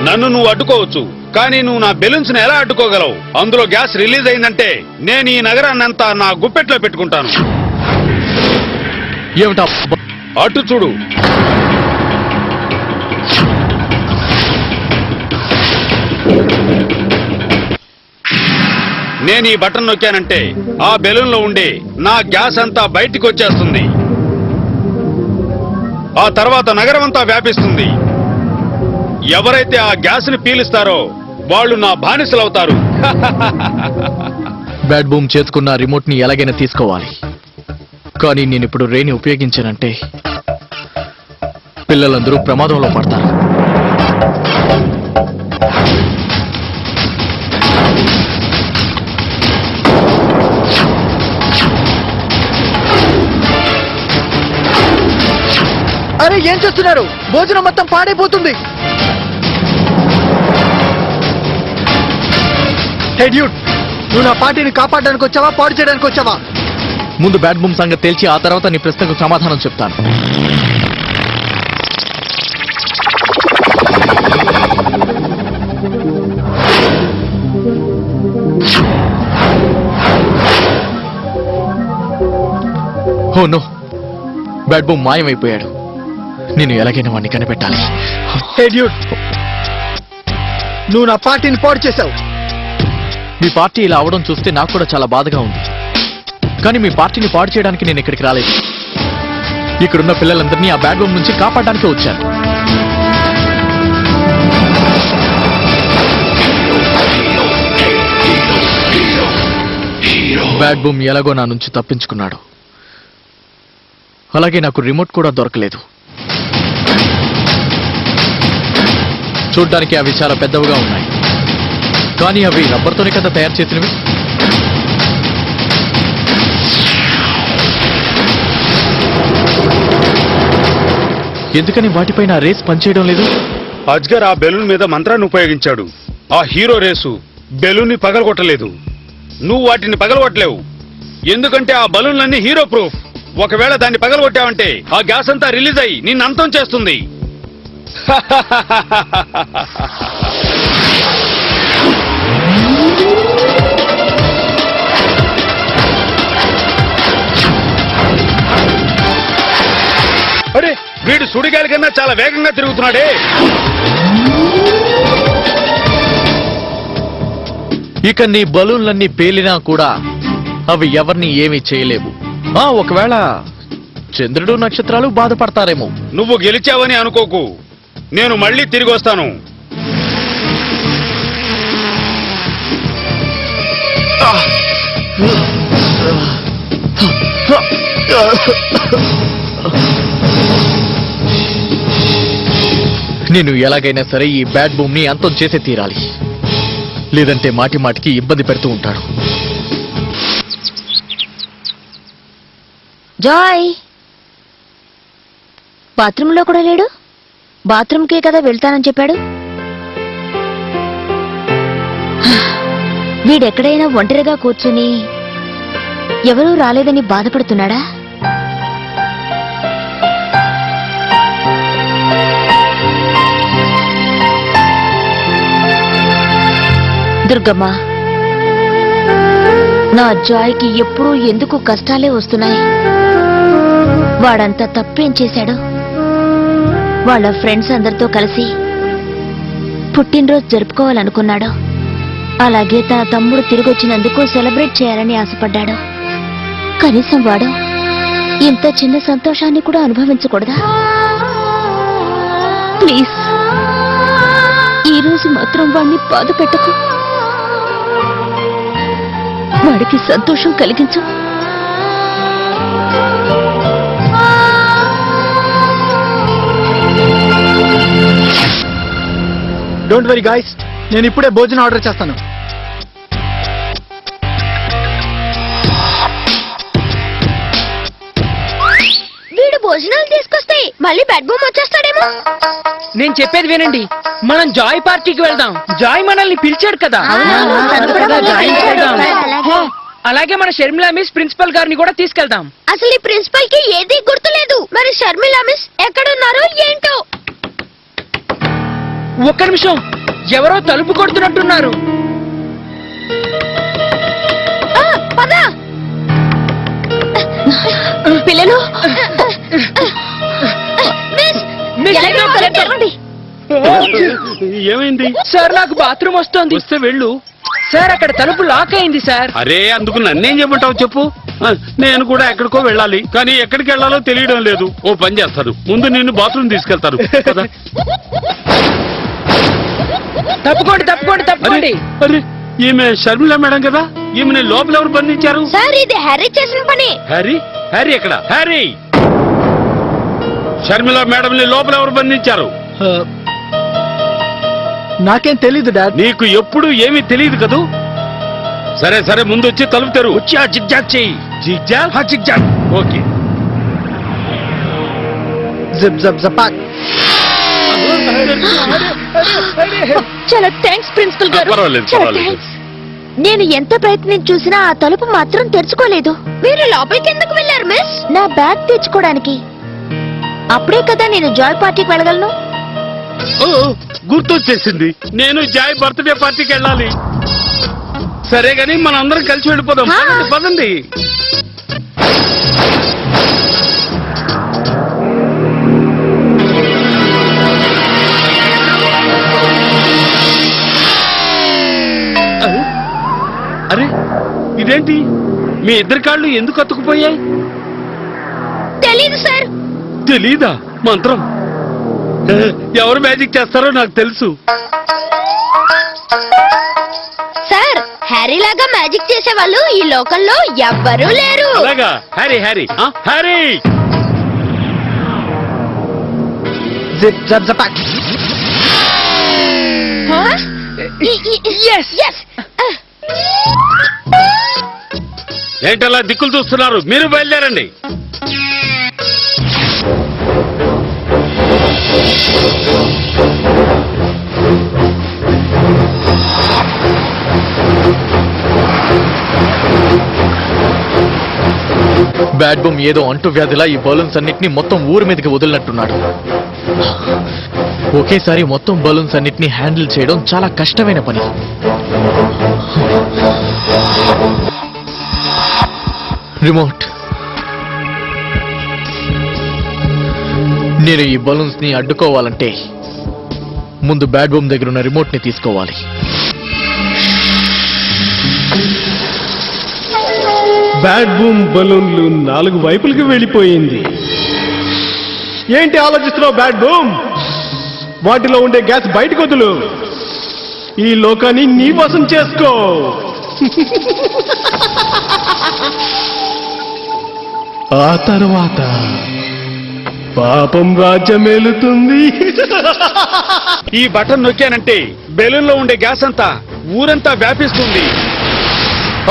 నన్ను నువ్వు అడ్డుకోవచ్చు, కానీ నువ్వు నా బెలూన్స్ ని ఎలా అడ్డుకోగలవు? అందులో గ్యాస్ రిలీజ్ అయిందంటే నేను ఈ నగరాన్నంతా నా గుప్పెట్లో పెట్టుకుంటాను. ఏమిటా? అటు చూడు. నేను ఈ బటన్ నొక్కానంటే ఆ బెలూన్ లో ఉండే నా గ్యాస్ అంతా బయటికి వచ్చేస్తుంది. ఆ తర్వాత నగరం అంతా వ్యాపిస్తుంది. ఎవరైతే ఆ గ్యాస్ ని పీలుస్తారో వాళ్ళు నా బానిసలవుతారు. బ్యాడ్ బూమ్ చేసుకున్న రిమోట్ ని ఎలాగైనా తీసుకోవాలి. కానీ నేను ఇప్పుడు రేని ఉపయోగించానంటే పిల్లలందరూ ప్రమాదంలో పడతారు. అరే, ఏం చేస్తున్నారు? భోజనం మొత్తం పాడైపోతుంది. హే డ్యూడ్, నువ్వు నా పార్టీని కాపాడడానికి వచ్చావా, పాడు చేయడానికి వచ్చావా? ముందు బ్యాడ్ బూమ్ సంగతి తెలిసి ఆ తర్వాత నీ ప్రశ్నకు సమాధానం చెప్తాను. ఓ నో, బ్యాడ్ బూమ్ మాయమైపోయాడు. నేను ఎలాగైనా వాడిని కనిపెట్టాలి. హే డ్యూడ్, నువ్వు నా పార్టీని పాడు చేశావు. మీ పార్టీ ఇలా అవడం చూస్తే నాకు కూడా చాలా బాధగా ఉంది. కానీ మీ పార్టీని పాడు చేయడానికి నేను ఇక్కడికి రాలేదు. ఇక్కడున్న పిల్లలందరినీ ఆ బ్యాడ్ బూమ్ నుంచి కాపాడడానికి వచ్చాను. బ్యాడ్ బూమ్ ఎలాగో నా నుంచి తప్పించుకున్నాడు. అలాగే నాకు రిమోట్ కూడా దొరకలేదు. చూడ్డానికి అవి చాలా పెద్దవిగా ఉన్నాయి, కానీ అవి రబ్బర్తోనే కదా తయారు చేసినవి. ఎందుకని వాటిపైన రేస్ పనిచేయడం లేదు? అజ్గర్ ఆ బెలూన్ మీద మంత్రాన్ని ఉపయోగించాడు. ఆ హీరో రేసు బెలూన్ ని పగలగొట్టలేదు. నువ్వు వాటిని పగలగొట్టలేవు, ఎందుకంటే ఆ బలూన్లన్నీ హీరో ప్రూఫ్. ఒకవేళ దాన్ని పగలగొట్టావంటే ఆ గ్యాస్ అంతా రిలీజ్ అయ్యి నిన్ను అంతం చేస్తుంది. అరే, వీడు సుడిగాలి కన్నా చాలా వేగంగా తిరుగుతున్నాడే. ఇక నీ బలూన్లన్నీ పేలినా కూడా అవి ఎవరిని ఏమీ చేయలేవు. ఒకవేళ చంద్రుడు నక్షత్రాలు బాధపడతారేమో. నువ్వు గెలిచావని అనుకోకు, నేను మళ్ళీ తిరిగి వస్తాను. నేను ఎలాగైనా సరే ఈ బ్యాడ్ బూమ్ ని అంతం చేసే తీరాలి, లేదంటే మాటి మాటికి ఇబ్బంది పెడుతూ ఉంటాడు. జాయ్ బాత్రూంలో కూడా లేడు. బాత్రూంకే కదా వెళ్తానని చెప్పాడు. వీడెక్కడైనా ఒంటరిగా కూర్చుని ఎవరూ రాలేదని బాధపడుతున్నాడా? దుర్గమ్మ, నా జాయ్కి ఎప్పుడూ ఎందుకు కష్టాలే వస్తున్నాయి? వాడంతా తప్పేం చేశాడు? వాళ్ళ ఫ్రెండ్స్ అందరితో కలిసి పుట్టినరోజు జరుపుకోవాలనుకున్నాడు. అలాగే తన తమ్ముడు తిరిగొచ్చినందుకు సెలబ్రేట్ చేయాలని ఆశపడ్డాడు. కనీసం వాడు ఇంత చిన్న సంతోషాన్ని కూడా అనుభవించకూడదా? ప్లీజ్ ఈ రోజు మాత్రం వాడిని బాధ పెట్టకు. వాడికి సంతోషం కలిగించు. డోంట్ వరీ గాయ్స్, నేను ఇప్పుడే భోజనం ఆర్డర్ చేస్తాను. వీడు భోజనాలు తీసుకొస్తే మళ్ళీ బెడ్ బూమ్ వచ్చేస్తాడేమో. నేను చెప్పేది వినండి, మనం జాయ్ పార్టీకి వెళ్దాం. జాయ్ మనల్ని పిలిచాడు కదా. అవునవును, తను కూడా కదా, జాయ్ మనల్ని వెళ్దాం. పిలిచాడు. హా, అలాగే మన షర్మిలా మిస్ ప్రిన్సిపల్ గారిని కూడా తీసుకెళ్దాం. అసలు ఈ ప్రిన్సిపల్ కి ఏది గుర్తులేదు. మరి షర్మిలా మిస్ ఎక్కడున్నారో ఏంటో. ఒక్క నిమిషం, ఎవరో తలుపు కొడుతున్నట్టున్నారు. పద పిల్లలు మిస్, మిస్, ఎలాగో ఒకరు తెరవండి. ఏమైంది? సార్ నాకు బాత్రూమ్ వస్తోంది. వస్తే వెళ్ళు. సార్ అక్కడ తలుపు లాక్ అయింది సార్. అరే, అందుకు నన్నేం చెప్పంటావు చెప్పు. నేను కూడా ఎక్కడికో వెళ్ళాలి, కానీ ఎక్కడికి వెళ్ళాలో తెలియడం లేదు. ఓ పని చేస్తారు, ముందు నిన్ను బాత్రూమ్ తీసుకెళ్తారు కదా. తప్పుకోండి తప్పుకోండి అరే తప్పుకోండి. అరే, ఈమె షర్మిల మేడం కదా. ఈమెని లోపల ఎవరు బంధించారు? సార్ ఇది హ్యారీ చేసిన పని. హ్యారీ? హ్యారీ ఎక్కడ? హ్యారీ! షర్మిల మేడం ని లోపల ఎవరు బంధించారు? నాకేం తెలీదు డాడ్. నీకు ఎప్పుడు ఏమీ తెలియదు కదూ. సరే సరే, ముందు వచ్చి తలుపు తెరు. వచ్చి ఆ జిగ్జాగ్ చెయ్యి. జిగ్జాగ్? జిగ్జాగ్. ఓకే. జిప్ జప్ జపాక్. చాలా థ్యాంక్స్ ప్రిన్సిపల్ గారు. పర్వాలేదు, చాలా పర్వాలేదు. థాంక్స్. నేను ఎంత ప్రయత్నించి చూసినా ఆ తలుపు మాత్రం తెరుచుకోలేదు. మీరు లోపలికి ఎందుకు వెళ్ళారు మిస్? నా బ్యాగ్ తెచ్చుకోవడానికి. అప్పుడే కదా నేను జాయ్ పార్టీకి వెళ్ళగలను. ఓ, గుర్తొచ్చేసింది. నేను జాయ్ బర్త్డే పార్టీకి వెళ్ళాలి. సరే గాని మనందరం కలిసి వెళ్ళిపోదాం. హా. పదండి, పదండి. అరే, ఇదేంటి? మీ ఇద్దరి కాళ్ళు ఎందుకు అతుకుపోయాయి? తెలీదు సార్. తెలీదా? మంత్రం. ఎవరు మ్యాజిక్ చేస్తారో నాకు తెలుసు. సార్, హ్యారీ లాగా మ్యాజిక్ చేసే వాళ్ళు ఈ లోకంలో ఎవ్వరూ లేరు. అలాగా? Harry, Harry, Harry! జిప్ జప్ జపాక్. Yes. Yes. ఏంటలా దిక్కులు చూస్తున్నారు? మీరు బయలుదేరండి. బ్యాడ్ బూమ్ ఏదో అంటువ్యాధిలా ఈ బలూన్స్ అన్నిటినీ మొత్తం ఊరి మీదకి వదిలినట్టున్నాడు. ఒకేసారి మొత్తం బలూన్స్ అన్నిటినీ హ్యాండిల్ చేయడం చాలా కష్టమైన పని. రిమోట్, నేను ఈ బలూన్స్ ని అడ్డుకోవాలంటే ముందు బ్యాడ్ బూమ్ దగ్గర ఉన్న రిమోట్ ని తీసుకోవాలి. బ్యాడ్ బూమ్ బలూన్లు 4 వైపులకి వెళ్ళిపోయింది. ఏంటి ఆలోచిస్తున్నావు బ్యాడ్ బూమ్? వాటిలో ఉండే గ్యాస్ బయటకు వదులు. ఈ లోకాన్ని నీ వశం చేసుకో. ఆ తర్వాత పాపం రాజ్యమేలుతుంది. ఈ బటన్ నొక్కానంటే బెలూన్ లో ఉండే గ్యాస్ అంతా ఊరంతా వ్యాపిస్తుంది.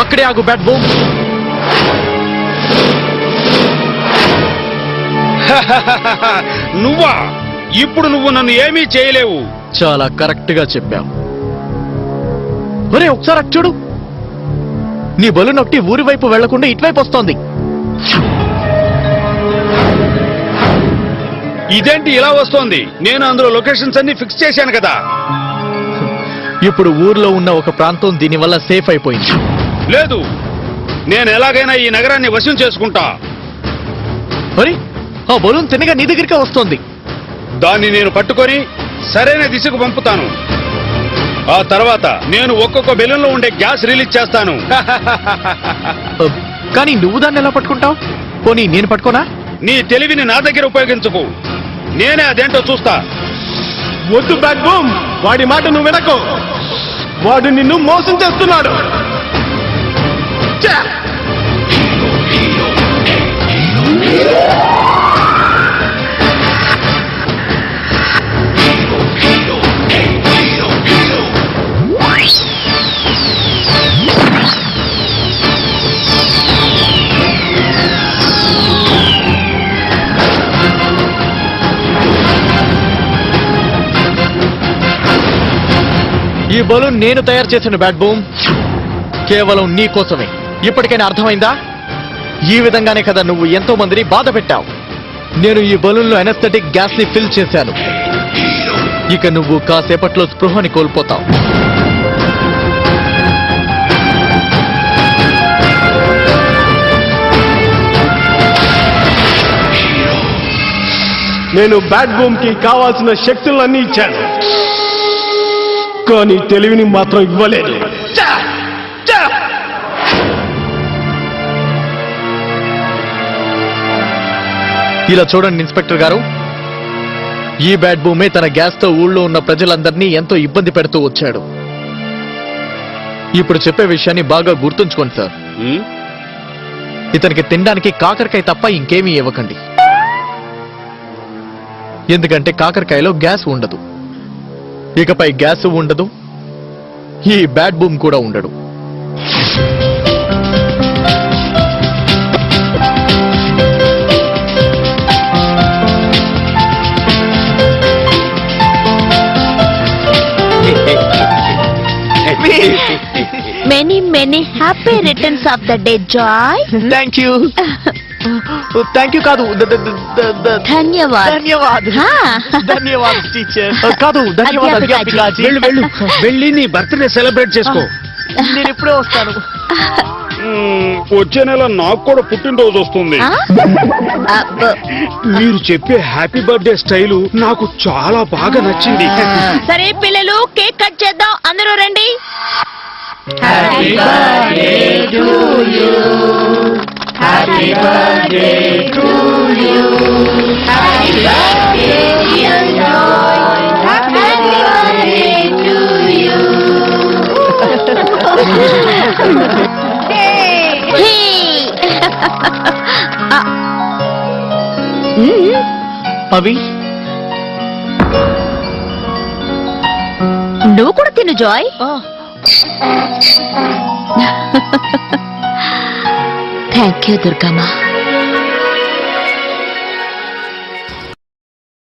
అక్కడే ఆగు బ్యాడ్ బూమ్. నువ్వా? ఇప్పుడు నువ్వు నన్ను ఏమీ చేయలేవు. చాలా కరెక్ట్ గా చెప్పావు. ఒరే ఒకసారి అటు చూడు. నీ బలూన్ ఒకటి ఊరి వైపు వెళ్లకుండా ఇటువైపు వస్తోంది. ఇదేంటి ఇలా వస్తోంది? నేను అందులో లొకేషన్స్ అన్ని ఫిక్స్ చేశాను కదా. ఇప్పుడు ఊర్లో ఉన్న ఒక ప్రాంతం దీనివల్ల సేఫ్ అయిపోయింది. లేదు, నేను ఎలాగైనా ఈ నగరాన్ని వశం చేసుకుంటా. మరి ఆ బలూన్ తిన్నగా నీ దగ్గరికే వస్తోంది. దాన్ని నేను పట్టుకొని సరైన దిశకు పంపుతాను. ఆ తర్వాత నేను ఒక్కొక్క బెలూన్ లో ఉండే గ్యాస్ రిలీజ్ చేస్తాను. కానీ నువ్వు దాన్ని ఎలా పట్టుకుంటావు? పోనీ నేను పట్టుకోనా? నీ తెలివిని నా దగ్గర ఉపయోగించుకు. నేనే అదేంటో చూస్తా. వద్దు బ్యాడ్ బూమ్, వాడి మాట నువ్వు వినకు. వాడు నిన్ను మోసం చేస్తున్నాడు. ఛా! ఈ బలూన్ నేను తయారు చేసిన బ్యాడ్ బూమ్ కేవలం నీ కోసమే. ఇప్పటికైనా అర్థమైందా? ఈ విధంగానే కదా నువ్వు ఎంతో మందిని బాధ పెట్టావు. నేను ఈ బలూన్ లో ఎనస్థెటిక్ గ్యాస్ ని ఫిల్ చేశాను. ఇక నువ్వు కాసేపట్లో స్పృహని కోల్పోతావు. నేను బ్యాడ్ బూమ్ కి కావాల్సిన శక్తులన్నీ ఇచ్చాను, కానీ తెలివిని మాత్రం ఇవ్వలేదు. ఛా! ఛా! ఇలా చూడండి ఇన్స్పెక్టర్ గారు, ఈ బ్యాడ్ బూమే తన గ్యాస్ తో ఊళ్ళో ఉన్న ప్రజలందరినీ ఎంతో ఇబ్బంది పెడుతూ వచ్చాడు. ఇప్పుడు చెప్పే విషయాన్ని బాగా గుర్తుంచుకోండి సార్. ఇతనికి తినడానికి కాకరకాయ తప్ప ఇంకేమీ ఇవ్వకండి. ఎందుకంటే కాకరకాయలో గ్యాస్ ఉండదు. ఇకపై గ్యాస్ ఉండదు, ఈ బ్యాడ్ బూమ్ కూడా ఉండడు. Many many happy returns of the day Joy. Thank you. Thank you కాదు, ధన్యవాద్. ధన్యవాద్. హా. ధన్యవాద్ టీచర్. కాదు, ధన్యవాద్ అధ్యాపికాజీ. వెళ్ళు వెళ్ళు వెళ్ళి నీ బర్త్డే సెలబ్రేట్ చేసుకో. నేను ఇప్పుడే వస్తాను. వచ్చే నెల నాకు కూడా పుట్టినరోజు వస్తుంది. ఆ? అబ్బో. మీరు చెప్పే హ్యాపీ బర్త్డే స్టైలు నాకు చాలా బాగా నచ్చింది. సరే పిల్లలు, కేక్ కట్ చేద్దాం. అందరూ రండి. అవి నువ్వు కూడా తిను జాయ్. Thank you Durgamma.